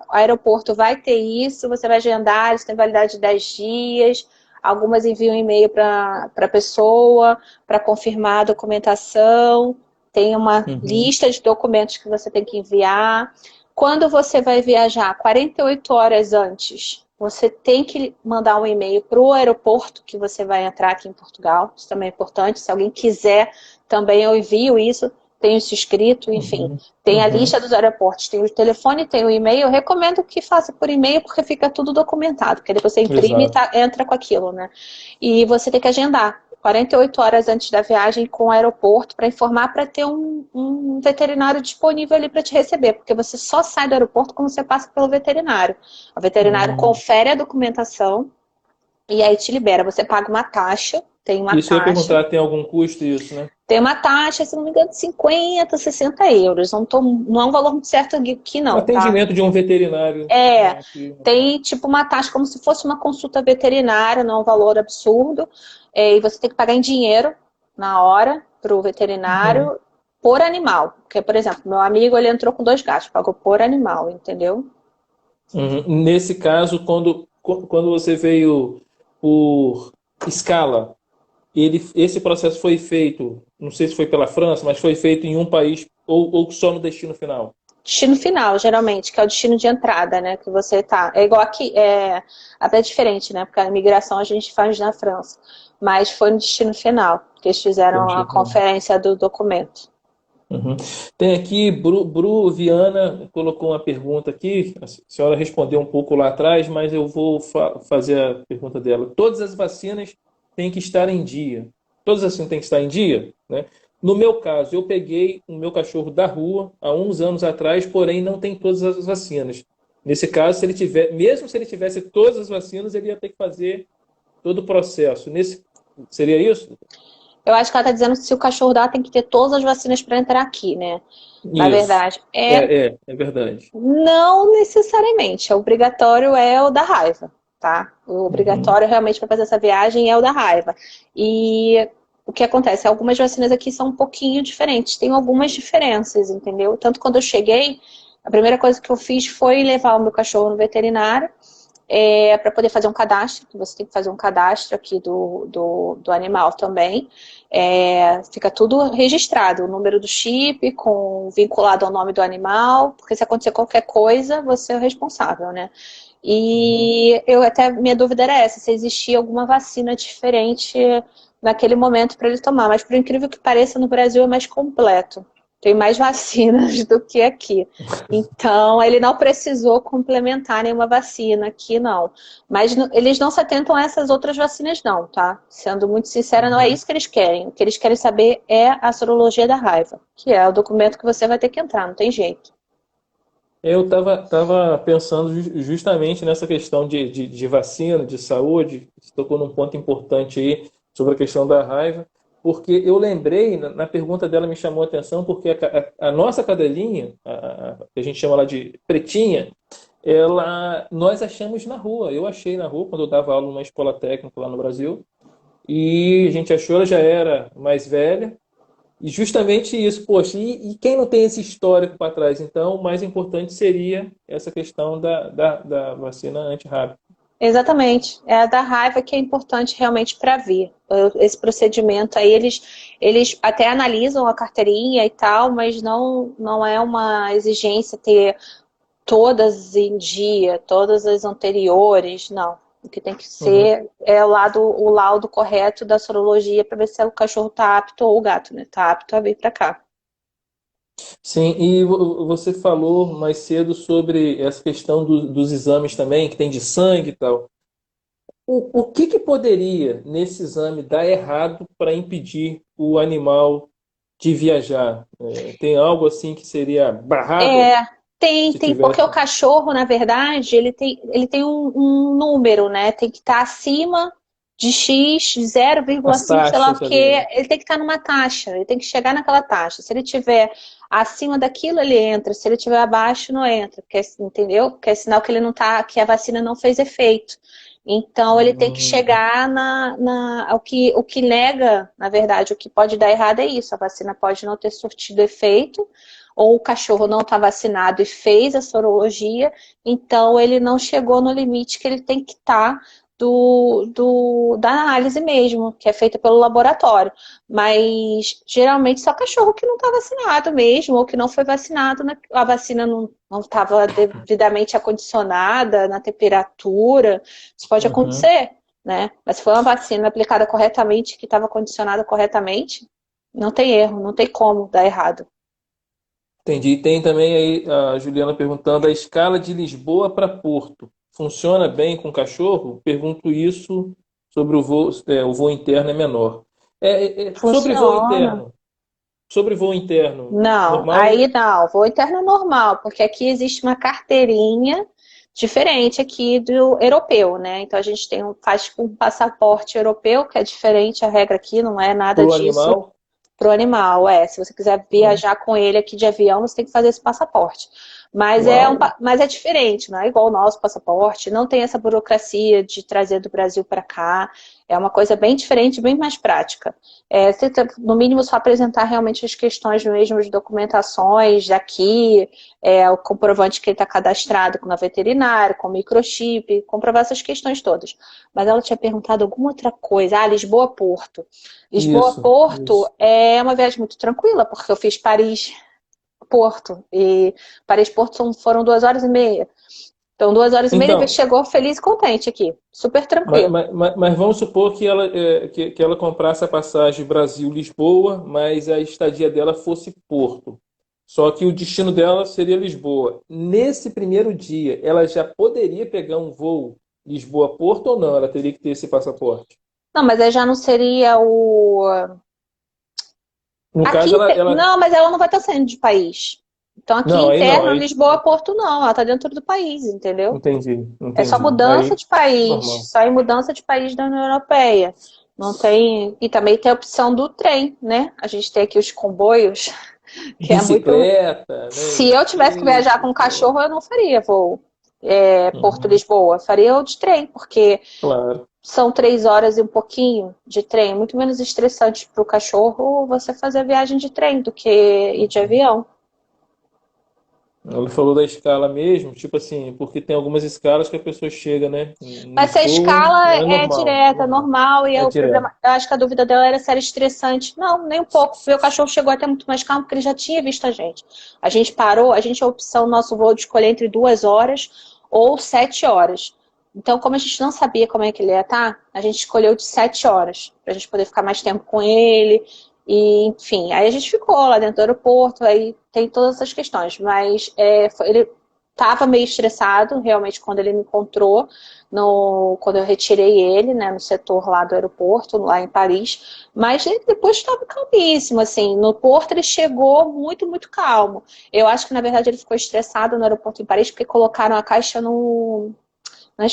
aeroporto vai ter isso, você vai agendar, eles têm validade de 10 dias, algumas enviam e-mail para a pessoa, para confirmar a documentação, tem uma lista de documentos que você tem que enviar. Quando você vai viajar 48 horas antes, você tem que mandar um e-mail para o aeroporto que você vai entrar aqui em Portugal. Isso também é importante. Se alguém quiser, também eu envio isso. Tem isso escrito, enfim. Tem a lista dos aeroportos, tem o telefone, tem o e-mail. Eu recomendo que faça por e-mail, porque fica tudo documentado. Porque depois você imprime e entra com aquilo, né? E você tem que agendar 48 horas antes da viagem com o aeroporto para informar, para ter um veterinário disponível ali para te receber, porque você só sai do aeroporto quando você passa pelo veterinário. O veterinário confere a documentação e aí te libera. Você paga uma taxa, tem uma taxa. Isso eu ia perguntar, tem algum custo isso, né? Tem uma taxa, se não me engano, de 50, 60 euros. Não é um valor muito certo aqui, não. O atendimento de um veterinário. Tem tipo uma taxa como se fosse uma consulta veterinária, não é um valor absurdo. E você tem que pagar em dinheiro na hora para o veterinário por animal. Porque, por exemplo, meu amigo ele entrou com 2 gatos, pagou por animal, entendeu? Nesse caso, quando você veio por escala, esse processo foi feito, não sei se foi pela França, mas foi feito em um país ou só no destino final? Destino final, geralmente, que é o destino de entrada, né? Que você tá. É igual aqui, até diferente, né? Porque a imigração a gente faz na França. Mas foi no destino final, que eles fizeram a conferência do documento. Tem aqui, Bru Viana colocou uma pergunta aqui, a senhora respondeu um pouco lá atrás, mas eu vou fazer a pergunta dela. Todas as vacinas têm que estar em dia. Todas as vacinas têm que estar em dia, né? No meu caso, eu peguei o meu cachorro da rua há uns anos atrás, porém não tem todas as vacinas. Nesse caso, mesmo se ele tivesse todas as vacinas, ele ia ter que fazer todo o processo. Seria isso? Eu acho que ela está dizendo que se o cachorro dela tem que ter todas as vacinas para entrar aqui, né? Na verdade. É verdade. Não necessariamente. O obrigatório é o da raiva, tá? O obrigatório realmente para fazer essa viagem é o da raiva. E o que acontece? Algumas vacinas aqui são um pouquinho diferentes. Tem algumas diferenças, entendeu? Tanto quando eu cheguei, a primeira coisa que eu fiz foi levar o meu cachorro no veterinário para poder fazer um cadastro, que você tem que fazer um cadastro aqui do animal também. Fica tudo registrado, o número do chip vinculado ao nome do animal, porque se acontecer qualquer coisa, você é o responsável, né? E minha dúvida era essa, se existia alguma vacina diferente naquele momento para ele tomar, mas por incrível que pareça, no Brasil é mais completo. tem mais vacinas do que aqui. Então, ele não precisou complementar nenhuma vacina aqui, não. Mas eles não se atentam a essas outras vacinas, não, tá? Sendo muito sincera, não é Uhum. isso que eles querem. O que eles querem saber é a sorologia da raiva, que é o documento que você vai ter que entrar, não tem jeito. Eu tava pensando justamente nessa questão de vacina, de saúde, você tocou num ponto importante aí sobre a questão da raiva, porque eu lembrei, na pergunta dela me chamou a atenção, porque a nossa cadelinha, que a gente chama lá de pretinha, nós achamos na rua, eu achei na rua quando eu dava aula numa escola técnica lá no Brasil, e a gente achou, ela já era mais velha, e justamente isso, poxa, e quem não tem esse histórico para trás? Então, o mais importante seria essa questão da vacina antirrábica. Exatamente. É a da raiva que é importante realmente para ver. Esse procedimento aí, eles até analisam a carteirinha e tal, mas não é uma exigência ter todas em dia, todas as anteriores, não. O que tem que Uhum. ser é o laudo correto da sorologia para ver se o cachorro está apto ou o gato, né? Está apto a vir para cá. Sim, e você falou mais cedo sobre essa questão dos exames também, que tem de sangue e tal. O que poderia, nesse exame, dar errado para impedir o animal de viajar? Tem algo assim que seria barrado É, tem, se tem, porque o tivesse cachorro, na verdade, ele tem um número, né? Tem que estar acima de X, as 0,5, sei lá o taxas ali, quê. né? Ele tem que estar numa taxa, ele tem que chegar naquela taxa. Se ele tiver acima daquilo, ele entra. Se ele tiver abaixo, não entra. Porque, entendeu? Porque é sinal que ele não tá, que a vacina não fez efeito. Então ele tem que Hum, chegar o que nega, na verdade, o que pode dar errado é isso. A vacina pode não ter surtido efeito ou o cachorro não está vacinado e fez a sorologia, então ele não chegou no limite que ele tem que estar da análise mesmo, que é feita pelo laboratório. Mas geralmente só cachorro que não está vacinado mesmo, ou que não foi vacinado, a vacina não estava devidamente acondicionada na temperatura. Isso pode uhum. acontecer, né? Mas se foi uma vacina aplicada corretamente, que estava condicionada corretamente, não tem erro, não tem como dar errado. Entendi. E tem também aí a Juliana perguntando a escala de Lisboa para Porto. Funciona bem com cachorro? Pergunto isso sobre o voo interno é menor. Sobre voo Funciona. interno. Sobre voo interno, Não, normal? aí não, voo interno é normal, porque aqui existe uma carteirinha diferente aqui do europeu, né? Então a gente faz com um passaporte europeu, que é diferente, a regra aqui não é nada Para o disso animal? pro animal. Se você quiser viajar com ele aqui de avião, você tem que fazer esse passaporte. Uau! Mas é diferente, não é igual o nosso passaporte, não tem essa burocracia de trazer do Brasil para cá. É uma coisa bem diferente, bem mais prática. Você, no mínimo, só apresentar realmente as questões mesmo de documentações daqui, o comprovante que ele está cadastrado na veterinária, com microchip, comprovar essas questões todas. Mas ela tinha perguntado alguma outra coisa. Lisboa-Porto. Isso, Lisboa-Porto isso. é uma viagem muito tranquila, porque eu fiz Paris-Porto. E Paris-Porto foram 2 horas e meia. Então, 2 horas e meia ele Então, chegou feliz e contente aqui. Super tranquilo. mas vamos supor que ela comprasse a passagem Brasil-Lisboa, mas a estadia dela fosse Porto. Só que o destino dela seria Lisboa. Nesse primeiro dia, ela já poderia pegar um voo Lisboa-Porto ou não? Ela teria que ter esse passaporte. Não, mas aí já não seria o. No caso, Aqui. Não, mas ela não vai estar saindo de país. Então, aqui Não, aí não. interno, Aí, Lisboa-Porto, não. Ela está dentro do país, entendeu? entendi, É só entendi. mudança Aí, de país. normal. Só em mudança de país da União Europeia. Não tem. E também tem a opção do trem, né? A gente tem aqui os comboios, que é muito. Bicicleta, né? Se eu tivesse que viajar com um Skate, cachorro, eu não faria voo uhum, Porto-Lisboa. Faria o de trem, porque claro. são 3 horas e um pouquinho de trem. É muito menos estressante para o cachorro você fazer a viagem de trem do que ir de avião. Ele falou da escala mesmo, tipo assim, porque tem algumas escalas que a pessoa chega, né? Em Mas se a Lisboa, escala é é normal, direta, normal. normal, e é É o direto. problema. Eu acho que a dúvida dela era se era estressante. Não, nem um pouco. Meu cachorro chegou até muito mais calmo, porque ele já tinha visto a gente. A gente parou, a gente tinha a opção, nosso voo de escolher entre 2 horas ou 7 horas. Então, como a gente não sabia como é que ele ia estar, a gente escolheu de 7 horas, para a gente poder ficar mais tempo com ele. E, enfim, aí a gente ficou lá dentro do aeroporto, aí tem todas essas questões. Mas ele estava meio estressado, realmente, quando ele me encontrou, quando eu retirei ele, né, no setor lá do aeroporto, lá em Paris. Mas ele depois estava calmíssimo, assim. No porto ele chegou muito, muito calmo. Eu acho que, na verdade, ele ficou estressado no aeroporto em Paris, porque colocaram a caixa na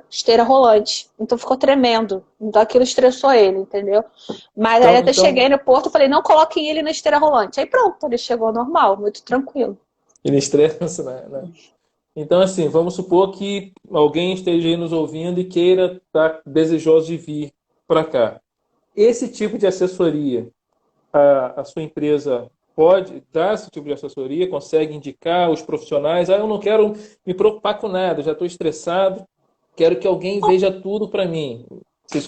esteira rolante. Então ficou tremendo. Então aquilo estressou ele, entendeu? Mas aí até cheguei no porto e falei, não coloquem ele na esteira rolante. Aí pronto, ele chegou normal, muito tranquilo. Ele estressa, né? Então, assim, vamos supor que alguém esteja aí nos ouvindo e queira estar desejoso de vir para cá. Esse tipo de assessoria, a sua empresa pode dar esse tipo de assessoria, consegue indicar os profissionais. Eu não quero me preocupar com nada, já estou estressado, quero que alguém veja tudo para mim.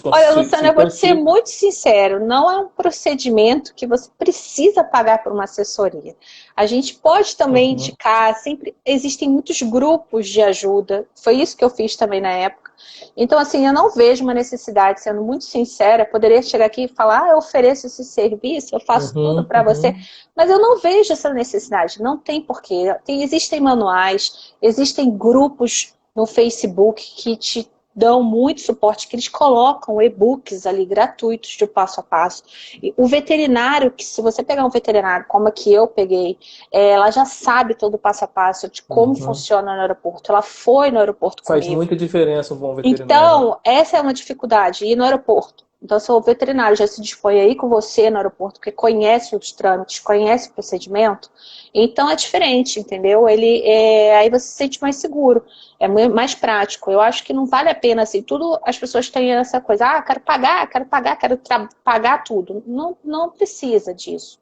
Olha, Luciana, eu vou te ser Consigo. muito sincero, não é um procedimento que você precisa pagar por uma assessoria. A gente pode também Uhum. indicar, sempre existem muitos grupos de ajuda, foi isso que eu fiz também na época. Então, assim, eu não vejo uma necessidade, sendo muito sincera, poderia chegar aqui e falar, eu ofereço esse serviço, eu faço tudo para você, Uhum. mas eu não vejo essa necessidade, não tem porquê. Existem manuais, existem grupos no Facebook que te dão muito suporte, que eles colocam e-books ali gratuitos de passo a passo. E o veterinário, que se você pegar um veterinário como a que eu peguei, ela já sabe todo o passo a passo de como Uhum. funciona no aeroporto. Ela foi no aeroporto Faz comigo. muita diferença um bom veterinário. Então, essa é uma dificuldade, ir no aeroporto. Então, se o veterinário já se dispõe aí com você no aeroporto, porque conhece os trâmites, conhece o procedimento, então é diferente, entendeu? Aí você se sente mais seguro, é mais prático. Eu acho que não vale a pena, assim, tudo as pessoas têm essa coisa, quero pagar, quero pagar tudo. Não, não precisa disso.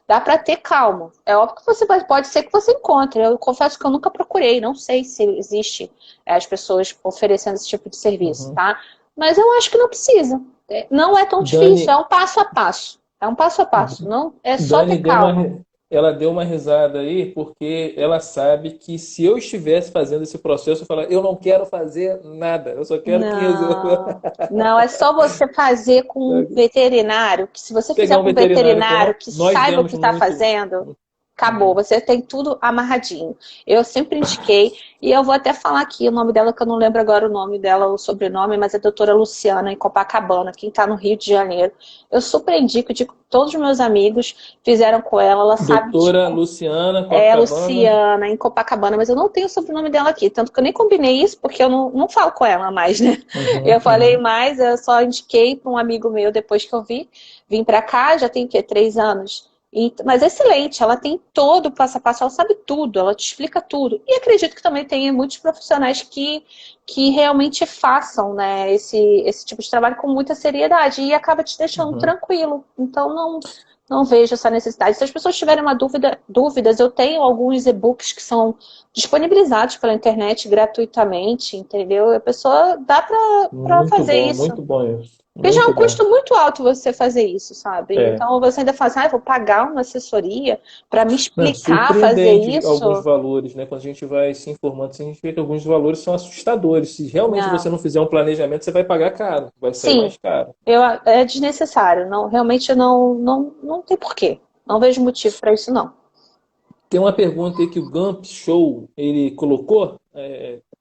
Dá para ter calma. É óbvio que pode ser que você encontre. Eu confesso que eu nunca procurei, não sei se existe as pessoas oferecendo esse tipo de serviço, Uhum. tá? Mas eu acho que não precisa. Não é tão difícil, é Dani, um passo a passo. É um passo a passo. Não, é só ter Dani calma. ela deu uma risada aí porque ela sabe que se eu estivesse fazendo esse processo, eu falaria, eu não quero fazer nada, eu só quero que resolva. Não, não, é só você fazer com um veterinário, que se você fizer Pegar um com um veterinário, veterinário como que nós saiba o demos que está muito. fazendo, acabou, você tem tudo amarradinho. Eu sempre indiquei, e eu vou até falar aqui o nome dela, que eu não lembro agora o nome dela, o sobrenome, mas é a doutora Luciana, em Copacabana, quem está no Rio de Janeiro. Eu super indico, todos os meus amigos fizeram com ela sabe de Doutora Luciana Copacabana. Luciana, em Copacabana, mas eu não tenho o sobrenome dela aqui, tanto que eu nem combinei isso, porque eu não falo com ela mais, né? Uhum, Eu falei uhum. mais, eu só indiquei para um amigo meu depois que eu vim para cá, já tem o quê? 3 anos. Mas excelente, ela tem todo o passo a passo, ela sabe tudo, ela te explica tudo. E acredito que também tem muitos profissionais que realmente façam, né, esse tipo de trabalho com muita seriedade e acaba te deixando Uhum. tranquilo. Então não vejo essa necessidade. Se as pessoas tiverem dúvidas, eu tenho alguns e-books que são disponibilizados pela internet gratuitamente, entendeu? A pessoa dá para fazer isso. Muito bom isso. Porque já é Muito um bom. custo muito alto você fazer isso, sabe? É. Então você ainda fala assim, vou pagar uma assessoria para me Não, explicar fazer surpreendente alguns isso? valores, né? Quando a gente vai se informando, assim, a gente vê que alguns valores são assustadores. Se realmente você Não. não fizer um planejamento, você vai pagar caro, vai sair Sim, mais caro. é desnecessário. Não, realmente não tem porquê. Não vejo motivo para isso, não. Tem uma pergunta aí que o Gump Show ele colocou.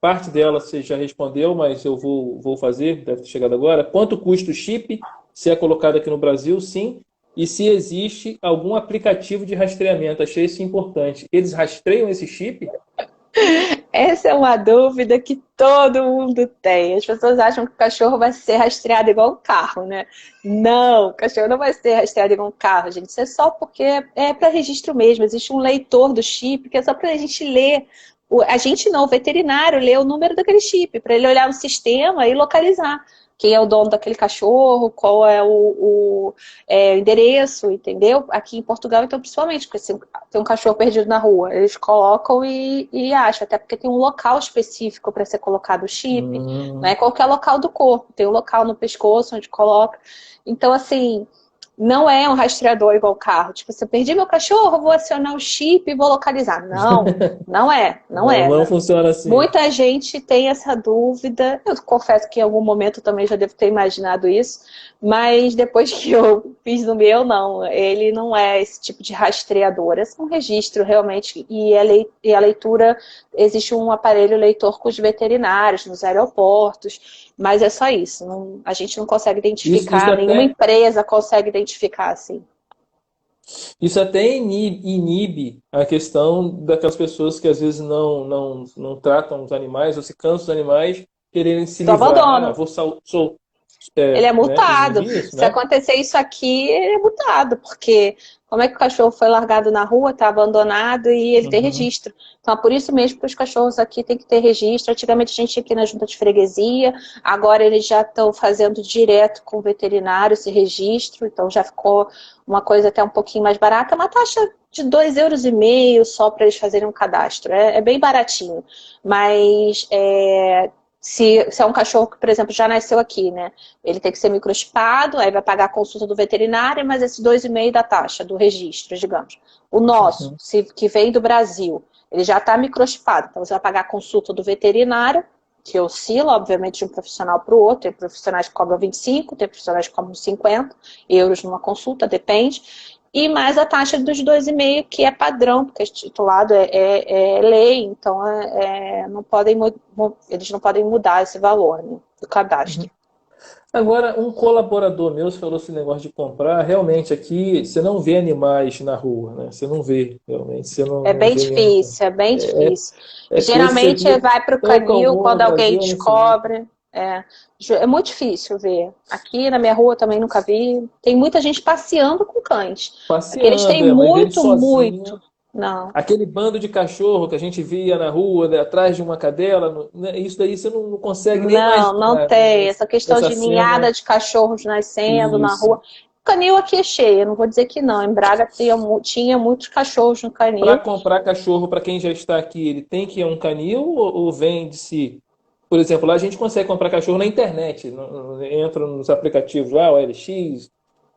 Parte dela você já respondeu, mas eu vou fazer, deve ter chegado agora. Quanto custa o chip? Se é colocado aqui no Brasil, sim. E se existe algum aplicativo de rastreamento? Achei isso importante. Eles rastreiam esse chip? Essa é uma dúvida que todo mundo tem. As pessoas acham que o cachorro vai ser rastreado igual um carro, né? Não, o cachorro não vai ser rastreado igual um carro, gente. Isso é só porque é para registro mesmo. Existe um leitor do chip que é só para a gente ler. A gente não, o veterinário lê o número daquele chip, para ele olhar no sistema e localizar quem é o dono daquele cachorro, qual é o endereço, entendeu? Aqui em Portugal, então, principalmente, porque se tem um cachorro perdido na rua, eles colocam e acham, até porque tem um local específico para ser colocado o chip, não é Hum, qualquer local do corpo, tem um local no pescoço onde coloca. Então, assim, não é um rastreador igual carro. Tipo, se eu perdi meu cachorro, vou acionar o chip e vou localizar. Não, não é, não Não, é. não funciona assim. Muita gente tem essa dúvida. Eu confesso que em algum momento eu também já devo ter imaginado isso, mas depois que eu fiz o meu, não. Ele não é esse tipo de rastreador. É um registro realmente. E a leitura, existe um aparelho leitor com os veterinários nos aeroportos, mas é só isso. A gente não consegue Isso identificar, nenhuma até, empresa consegue identificar assim. isso até inibe a questão daquelas pessoas que às vezes não tratam os animais ou se cansam dos animais quererem se Do livrar. Ah, abandono. vou Ele é né, multado. inibir isso, Se né? acontecer isso aqui, ele é multado, porque como é que o cachorro foi largado na rua, está abandonado e ele tem Uhum. registro. Então, é por isso mesmo que os cachorros aqui têm que ter registro. Antigamente a gente tinha aqui na junta de freguesia, agora eles já estão fazendo direto com o veterinário esse registro, então já ficou uma coisa até um pouquinho mais barata, uma taxa de 2,5 € só para eles fazerem um cadastro. É bem baratinho, mas se é um cachorro que, por exemplo, já nasceu aqui, né? Ele tem que ser microchipado, aí vai pagar a consulta do veterinário, mas esse 2,5 € da taxa, do registro, digamos. O nosso, Uhum. que vem do Brasil, ele já está microchipado, então você vai pagar a consulta do veterinário, que oscila, obviamente, de um profissional para o outro. Tem profissionais que cobram 25, tem profissionais que cobram 50 € numa consulta, depende. E mais a taxa dos 2,5, que é padrão, porque titulado é lei, então não podem, eles não podem mudar esse valor, né, do cadastro. Agora, um colaborador meu falou esse negócio de comprar. Realmente, aqui você não vê animais na rua, né? Você não vê, realmente, você É não bem vê mesmo. difícil, é bem É, difícil. é coisa que você Geralmente via vai para o pouco ou canil no quando alguém Brasil, nesse vídeo. descobre. É muito difícil ver. Aqui na minha rua também nunca vi. Tem muita gente passeando com cães. Aqui eles têm Passeando, mas ele muito, sozinho. muito. Não. Aquele bando de cachorro que a gente via na rua, né, atrás de uma cadela, né, isso daí você não consegue nem Não, não imaginar, né, tem. Essa questão essa de ninhada cena. de cachorros nascendo na Isso. rua. O canil aqui é cheio, eu não vou dizer que não. Em Braga tinha muitos cachorros no Para canil. comprar cachorro, para quem já está aqui, ele tem que ir a um canil ou vende-se? Por exemplo, lá a gente consegue comprar cachorro na internet. Entra nos aplicativos lá, o LX,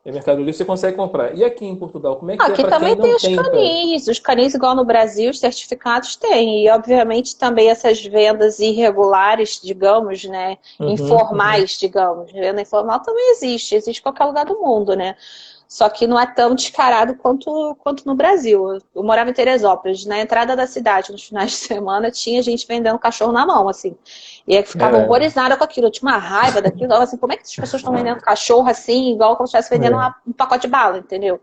o Mercado Livre, você consegue comprar. E aqui em Portugal, como é que é Aqui para quem também não tem os tem um pet? canis. Os canis, igual no Brasil, os certificados têm. E, obviamente, também essas vendas irregulares, digamos, né? Uhum, uhum. Informais, digamos. Venda informal também existe em qualquer lugar do mundo, né? Só que não é tão descarado quanto no Brasil. Eu morava em Teresópolis, na entrada da cidade, nos finais de semana, tinha gente vendendo cachorro na mão, assim. E aí eu ficava É, horrorizada com aquilo, eu tinha uma raiva daquilo. Eu, assim, como é que as pessoas estão vendendo cachorro assim, igual como se estivesse vendendo é. um pacote de bala, entendeu?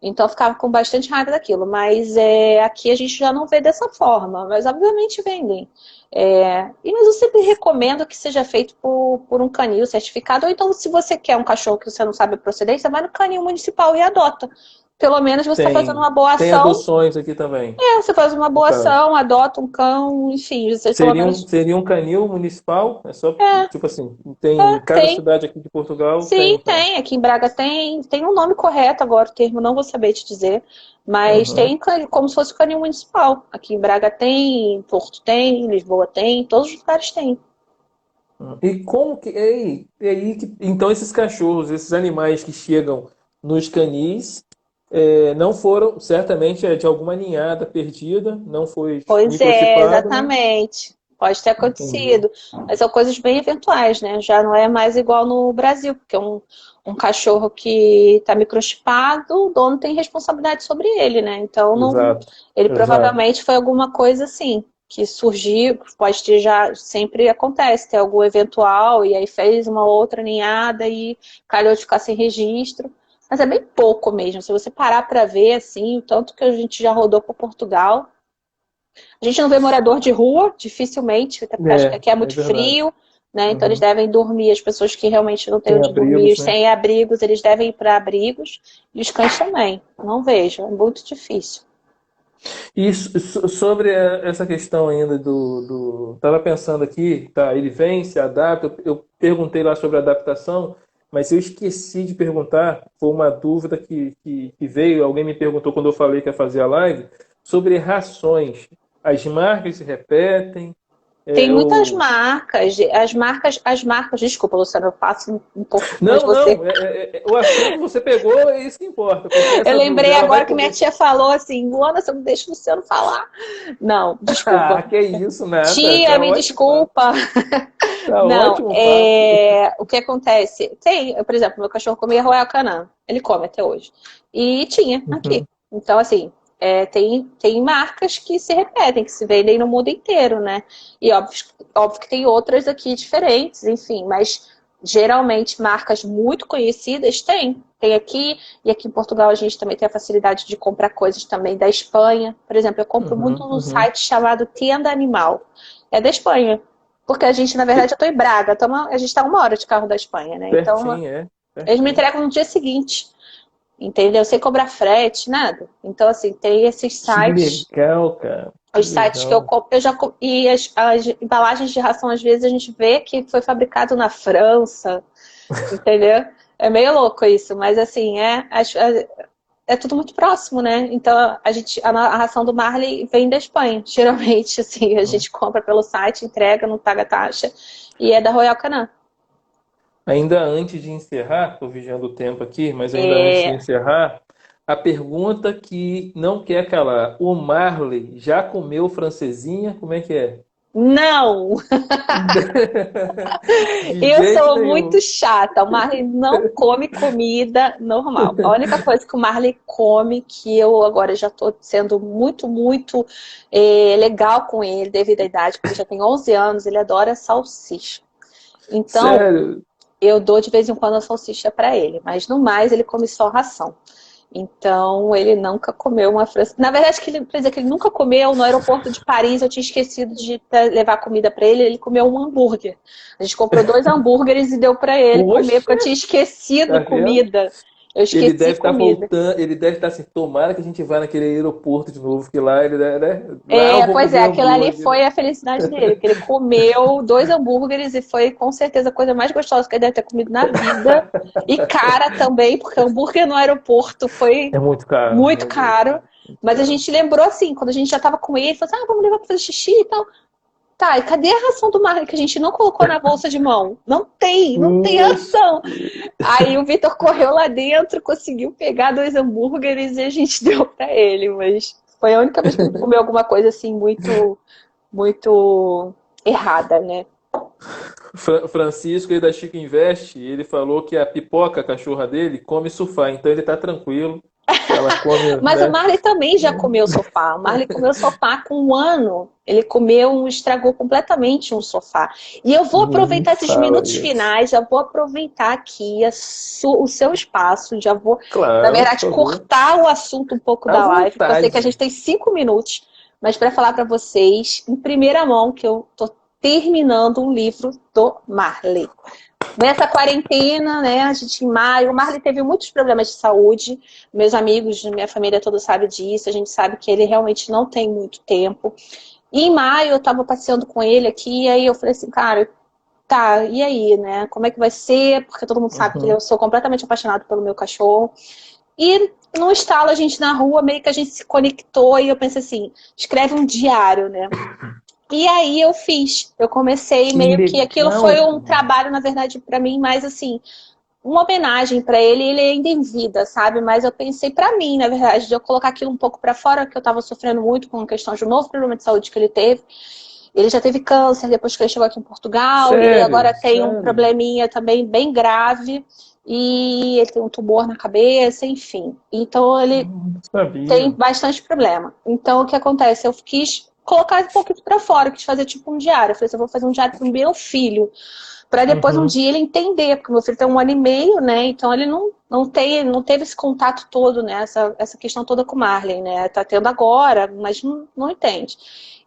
Então eu ficava com bastante raiva daquilo. Mas aqui a gente já não vê dessa forma, mas obviamente vendem. Mas eu sempre recomendo que seja feito por um canil certificado, ou então, se você quer um cachorro que você não sabe a procedência, vai no canil municipal e adota. Pelo menos você está fazendo uma boa Tem ação. adoções aqui também, Você faz uma no boa caso. ação, adota um cão, enfim, você pelo menos. Seria um canil municipal? É só, É, tipo assim, tem em cada tem. cidade aqui de Portugal, tem Sim, então. tem. Aqui em Braga tem um nome correto agora, o termo não vou saber te dizer, mas Uhum. tem como se fosse o canil municipal. Aqui em Braga tem, em Porto tem, em Lisboa tem, todos os lugares tem. E como que. Então, esses cachorros, esses animais que chegam nos canis, não foram, certamente, de alguma ninhada perdida, não foi Pois é, microchipado, né? exatamente. Pode ter Entendi. acontecido, mas são coisas bem eventuais, né? Já não é mais igual no Brasil, porque um cachorro que está microchipado, o dono tem responsabilidade sobre ele, né? Então, não, Exato, ele exato. provavelmente foi alguma coisa assim, que surgiu, pode ter já, sempre acontece, tem algum eventual, e aí fez uma outra ninhada e calhou de ficar sem registro. Mas é bem pouco mesmo. Se você parar para ver, assim, o tanto que a gente já rodou por Portugal. A gente não vê morador de rua, dificilmente, até porque acho que aqui é É muito verdade. frio, né? Então eles Uhum. devem dormir, as pessoas que realmente não têm Tem onde dormir, abrigos, os né? sem abrigos, eles devem ir para abrigos, e os cães também. Não vejo, é muito difícil. E sobre essa questão ainda Tava pensando aqui, tá? Ele vem, se adapta. Eu perguntei lá sobre a adaptação, mas eu esqueci de perguntar. Foi uma dúvida que veio. Alguém me perguntou quando eu falei que ia fazer a live sobre rações. As marcas se repetem, Tem muitas Eu... marcas, as marcas, desculpa, Luciano, eu passo um pouco, mas Não, você. não, o assunto você pegou, é isso que importa, porque Eu essa blusa, lembrei ela vai agora que minha poder... tia falou assim, Luana, você não deixa o Luciano falar. Não, Ah, desculpa. que isso, nada, Tia, tá me ótimo o papo, desculpa. tá Não, ótimo o papo. o que acontece? Tem, por exemplo, meu cachorro comia Royal Canin. Ele come até hoje. E tinha aqui. Uhum, Então, assim, tem marcas que se repetem, que se vendem no mundo inteiro, né? E óbvio que tem outras aqui diferentes, enfim, mas geralmente marcas muito conhecidas tem. Tem aqui, e aqui em Portugal a gente também tem a facilidade de comprar coisas também da Espanha. Por exemplo, eu compro muito uhum, num uhum. site chamado Tienda Animal. É da Espanha. Porque a gente, na verdade, eu tô em Braga, a gente tá 1 hora de carro da Espanha, né? Então, Pertinho, é, eles me pertinho. entregam no dia seguinte, entendeu? Sem cobrar frete, nada. Então, assim, tem esses Que sites, legal, cara, que os sites que eu legal. compro, e as embalagens de ração, às vezes, a gente vê que foi fabricado na França, entendeu? É meio louco isso, mas assim, é tudo muito próximo, né? Então a ração do Marley vem da Espanha, geralmente, assim, a gente compra pelo site, entrega, não paga taxa, e é da Royal Canin. Ainda antes de encerrar, estou vigiando o tempo aqui, mas ainda antes de É, encerrar, a pergunta que não quer calar. O Marley já comeu francesinha? Como é que é? não, De eu jeito sou muito nenhum. chata. O Marley não come comida normal. A única coisa que o Marley come, que eu agora já estou sendo muito, muito legal com ele, devido à idade, porque ele já tem 11 anos, ele adora salsicha. Então, Sério? eu dou de vez em quando a salsicha para ele, mas no mais ele come só ração. Então, ele nunca comeu uma frança. Na verdade, quer dizer que ele nunca comeu no aeroporto de Paris. Eu tinha esquecido de levar comida para ele. Ele comeu um hambúrguer. A gente comprou 2 hambúrgueres e deu para ele comer, porque eu Poxa, tinha esquecido tá vendo? comida. Eu Ele esqueci deve estar comida. voltando, ele deve estar assim, tomara que a gente vá naquele aeroporto de novo, que lá ele, né? Lá eu vou Pois é, comer aquilo ali hambúrguer, foi né? a felicidade dele, porque ele comeu 2 hambúrgueres e foi com certeza a coisa mais gostosa que ele deve ter comido na vida. E cara também, porque hambúrguer no aeroporto foi É muito caro, muito meu Deus, caro. muito Mas a caro. gente lembrou assim, quando a gente já tava com ele, falou assim, vamos levar pra fazer xixi e tal. Tá, e cadê a ração do Marley que a gente não colocou na bolsa de mão? Não tem Poxa. ração. Aí o Vitor correu lá dentro, conseguiu pegar 2 hambúrgueres e a gente deu pra ele, mas foi a única vez que ele comeu alguma coisa assim muito, muito errada, né? Francisco aí da Chico Invest, ele falou que a pipoca, a cachorra dele, come sofá, então ele tá tranquilo. Ela come, Mas o né? Marley também já comeu sofá. O Marley comeu sofá com 1 ano. Ele comeu, estragou completamente um sofá. E eu vou Não me aproveitar esses fala minutos isso. finais, já vou aproveitar aqui o seu espaço, já vou, na Claro, por verdade, favor. cortar o assunto um pouco À da live, porque eu sei que a vontade. gente tem 5 minutos, mas para falar para vocês, em primeira mão, que eu tô terminando um livro do Marley. Nessa quarentena, né, a gente em maio, o Marley teve muitos problemas de saúde, meus amigos, minha família toda sabe disso, a gente sabe que ele realmente não tem muito tempo. E em maio eu tava passeando com ele aqui, e aí eu falei assim, cara, tá, e aí, né, como é que vai ser? Porque todo mundo sabe que Uhum. eu sou completamente apaixonado pelo meu cachorro. E no estalo, a gente na rua, meio que a gente se conectou, e eu pensei assim, escreve um diário, né? E aí eu comecei Que meio que aquilo foi legal, um cara. trabalho, na verdade, para mim, mais assim, uma homenagem para ele, ele ainda em vida, sabe? Mas eu pensei para mim, na verdade, de eu colocar aquilo um pouco para fora, que eu estava sofrendo muito com a questão de um novo problema de saúde que ele teve. Ele já teve câncer depois que ele chegou aqui em Portugal e Sério, agora tem um sério. probleminha também bem grave e ele tem um tumor na cabeça, enfim. Então ele Não tem sabia. bastante problema. Então, o que acontece? Eu quis colocar um pouquinho para fora, quis fazer tipo um diário. Eu falei assim, eu vou fazer um diário pro meu filho, para depois um Uhum. dia ele entender, porque meu filho tem 1 ano e meio, né? Então ele não teve esse contato todo, né? Essa questão toda com o Marley, né? Tá tendo agora, mas não entende.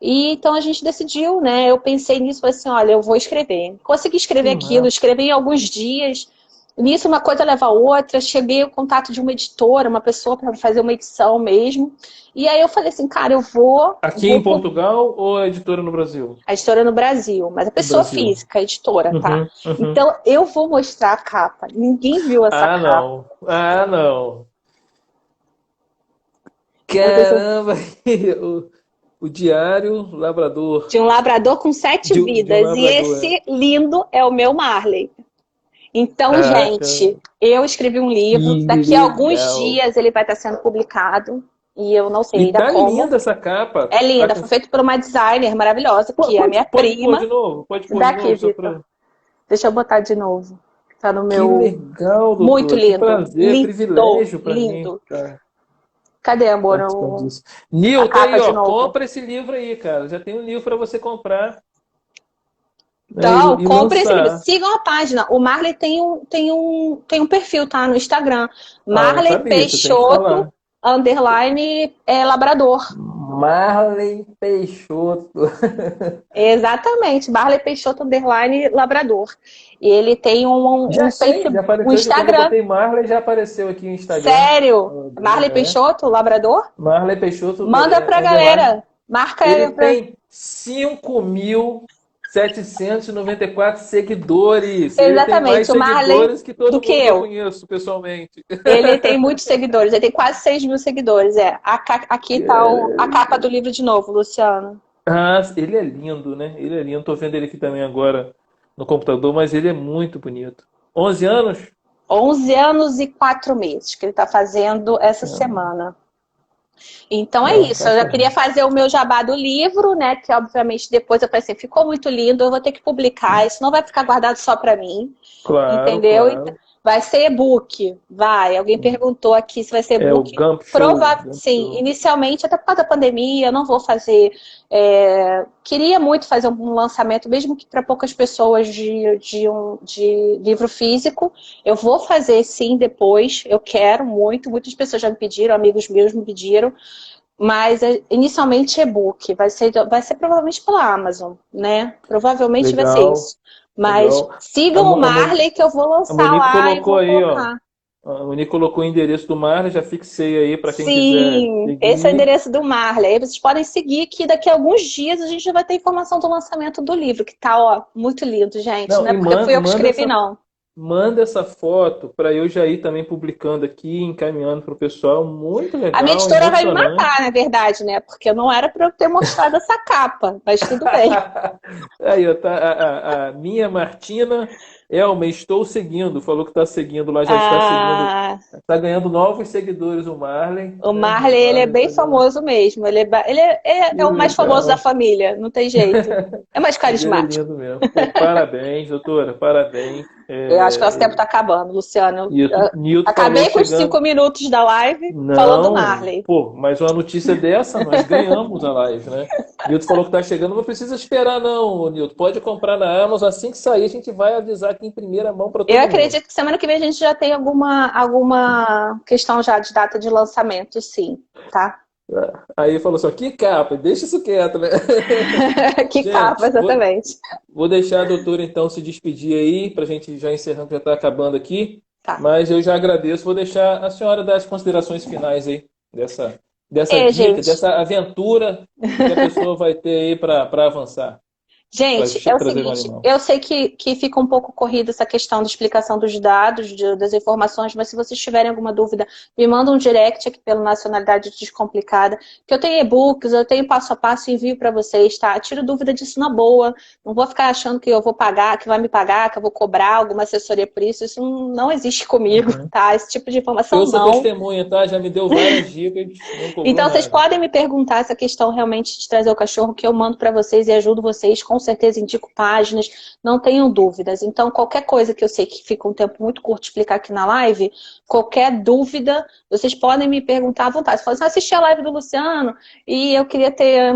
E então a gente decidiu, né? Eu pensei nisso, falei assim, olha, eu vou escrever. Consegui escrever Que aquilo, massa. escrevi em alguns dias. Nisso uma coisa leva a outra, cheguei ao contato de uma editora, uma pessoa para fazer uma edição mesmo. E aí eu falei assim, cara, eu vou, Aqui vou em Portugal ou a editora no Brasil? a editora no Brasil, mas a No pessoa Brasil. física, a editora, tá? Uhum, uhum. Então eu vou mostrar a capa. Ninguém viu essa Ah, capa. não. Ah, não. Eu não sei se eu... Caramba! O Diário Labrador. De um labrador com 7 De um vidas. E labrador, esse lindo é o meu Marley. Então, Caraca, gente, eu escrevi um livro. que Daqui a alguns legal. dias ele vai estar sendo publicado. E eu não sei E ainda tá como. linda essa capa. É Tá linda, com... foi feito por uma designer maravilhosa, que é a minha Pode pôr de prima. novo? Pode pôr de Daqui, novo, só Vitor. pra... Deixa eu botar de novo. Tá no Que meu. legal, Muito doutora. Que lindo. prazer, Lindo, privilégio para mim lindo. estar Cadê, amor? participando disso. A Nil, tá aí, capa de ó. novo. Compra esse livro aí, cara. Já tem um livro para você comprar, né, Então, e compre esse livro. lançar. Sigam a página. O Marley tem um perfil, tá? No Instagram. Ah, não Marley sabia, você tem que Peixoto, falar. underline, labrador. Marley Peixoto. Exatamente. Marley Peixoto, underline, labrador. E ele tem Já um achei, já um apareceu aqui. Quando eu Instagram. botei Marley, já apareceu aqui no Instagram. Sério? Oh, Marley é. Peixoto, labrador? Marley Peixoto, Manda pra underline. galera. Marca Ele ele pra... tem 5.794 seguidores. Ele tem mais Exatamente. O Marley seguidores que do todo que mundo que eu eu. conheço pessoalmente. Ele tem muitos seguidores, ele tem quase 6 mil seguidores. Aqui tá a capa do livro de novo, Luciano. Ah, ele é lindo, né? Ele é lindo. Tô vendo ele aqui também agora no computador, mas ele é muito bonito. 11 anos? 11 anos e 4 meses que ele está fazendo essa semana. Então é Não, isso, eu já bacana. queria fazer o meu jabá do livro, né? Que obviamente depois eu pensei, ficou muito lindo, eu vou ter que publicar, isso não vai ficar guardado só para mim. Claro, Entendeu? claro. Vai ser e-book? Vai. Alguém perguntou aqui se vai ser É o e-book. Gump Show. Provável, Gump sim. Show. Inicialmente, até por causa da pandemia, eu não vou fazer. Queria muito fazer um lançamento, mesmo que para poucas pessoas, de livro físico. Eu vou fazer sim depois. Eu quero muito. Muitas pessoas já me pediram, amigos meus me pediram. Mas inicialmente e-book. Vai ser provavelmente pela Amazon, né? Provavelmente vai ser Legal, isso. Mas legal. A, sigam o Mo- a, Mo- Marley que eu vou a lançar Monique lá e colocou vou aí, ó. colocar. A Monique colocou o endereço do Marley, já fixei aí para quem quiser Sim, esse é o seguir. endereço do Marley. Aí vocês podem seguir que daqui a alguns dias a gente já vai ter informação do lançamento do livro, que tá, ó, muito lindo, gente. Não, Não é e porque fui eu que escrevi, não. manda essa foto para eu já ir também publicando aqui, encaminhando para o pessoal. Muito A minha legal, editora vai me emocionante. matar, na verdade, né? Porque não era para eu ter mostrado essa capa, mas tudo bem. Aí, ó, tá, a minha Martina Elma, estou seguindo, falou que está seguindo lá, já está seguindo, Ah, está ganhando novos seguidores o Marley, o né? O Marley, ele é Marley bem tá ganhando. famoso mesmo. Ele é Que o mais famoso da legal. família, não tem jeito. É mais Mas ele é carismático. lindo mesmo. Pô, parabéns, doutora, parabéns. Eu acho que nosso tempo está acabando, Luciano. Newton, Newton falou Acabei com os chegando. 5 minutos da live falando do Não, Marley. pô, mas uma notícia dessa, nós ganhamos a live, né? Nilton falou que tá chegando, não precisa esperar não, Nilton. Pode comprar na Amazon, assim que sair a gente vai avisar aqui em primeira mão para Eu todo mundo. acredito que semana que vem a gente já tem alguma questão já de data de lançamento, sim, tá? Aí falou assim, que capa, deixa isso quieto, né? Que capa, Gente, exatamente. vou deixar a doutora então se despedir aí, para a gente já encerrando, já está acabando aqui. Tá. Mas eu já agradeço, vou deixar a senhora dar as considerações finais aí dessa dica, Gente, dessa aventura que a pessoa vai ter aí para avançar. Gente, é o Trazer um seguinte, animal. eu sei que fica um pouco corrida essa questão da explicação dos dados, das informações, mas se vocês tiverem alguma dúvida, me manda um direct aqui pelo Nacionalidade Descomplicada, que eu tenho e-books, eu tenho passo a passo e envio para vocês, tá? Tiro dúvida disso na boa, não vou ficar achando que eu vou pagar, que vai me pagar, que eu vou cobrar alguma assessoria por isso não existe comigo, tá? Esse tipo de informação Eu sou não. testemunha, tá? Já me deu várias dicas, não cobrou Então, vocês nada. podem me perguntar essa questão realmente de trazer o cachorro, que eu mando para vocês e ajudo vocês, com certeza indico páginas, não tenham dúvidas. Então, qualquer coisa que eu sei que fica um tempo muito curto de explicar aqui na live, qualquer dúvida, vocês podem me perguntar à vontade. Se for assim, assisti a live do Luciano e eu queria ter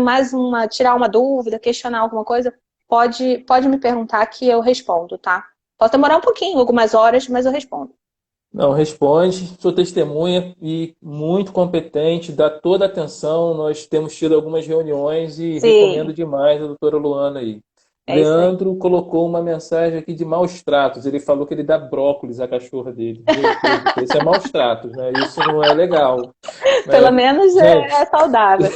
tirar uma dúvida, questionar alguma coisa, pode me perguntar que eu respondo, tá? Pode demorar um pouquinho, algumas horas, mas eu respondo. Não, responde, sou testemunha e muito competente, dá toda a atenção. Nós temos tido algumas reuniões e recomendo Sim, demais a doutora Luana aí. é isso aí. Leandro colocou uma mensagem aqui de maus tratos. Ele falou que ele dá brócolis à cachorra dele. Meu Deus do céu, isso é maus tratos, né? Isso não é legal, Pelo né? menos é Gente, saudável.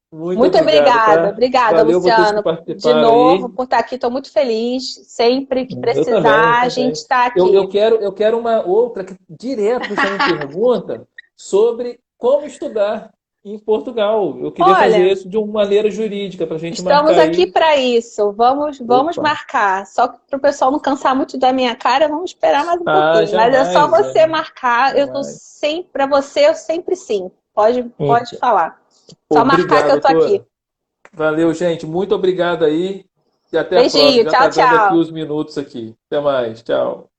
muito Muito obrigado, obrigada, tá? obrigada, Valeu vocês que Luciano, de participaram novo aí. por estar aqui. Estou muito feliz. Sempre que Eu também, eu precisar, a gente também. está Eu aqui. quero uma outra que direto o pessoal me pergunta sobre como estudar. em Portugal. Eu queria Olha, fazer isso de uma maneira jurídica, para a gente estamos marcar aqui aí. para isso. Vamos Opa. marcar. Só para o pessoal não cansar muito da minha cara, vamos esperar mais um Ah, pouquinho. Mas é só jamais, você marcar. Eu tô jamais. sempre para você, eu sempre sim. Pode Então, falar. Só marcar que obrigado, eu tô aqui. doutora. Valeu, gente. Muito obrigado aí. E até a próxima. Beijinho, Já tchau, está dando aqui tchau. os minutos aqui. Até mais. Tchau.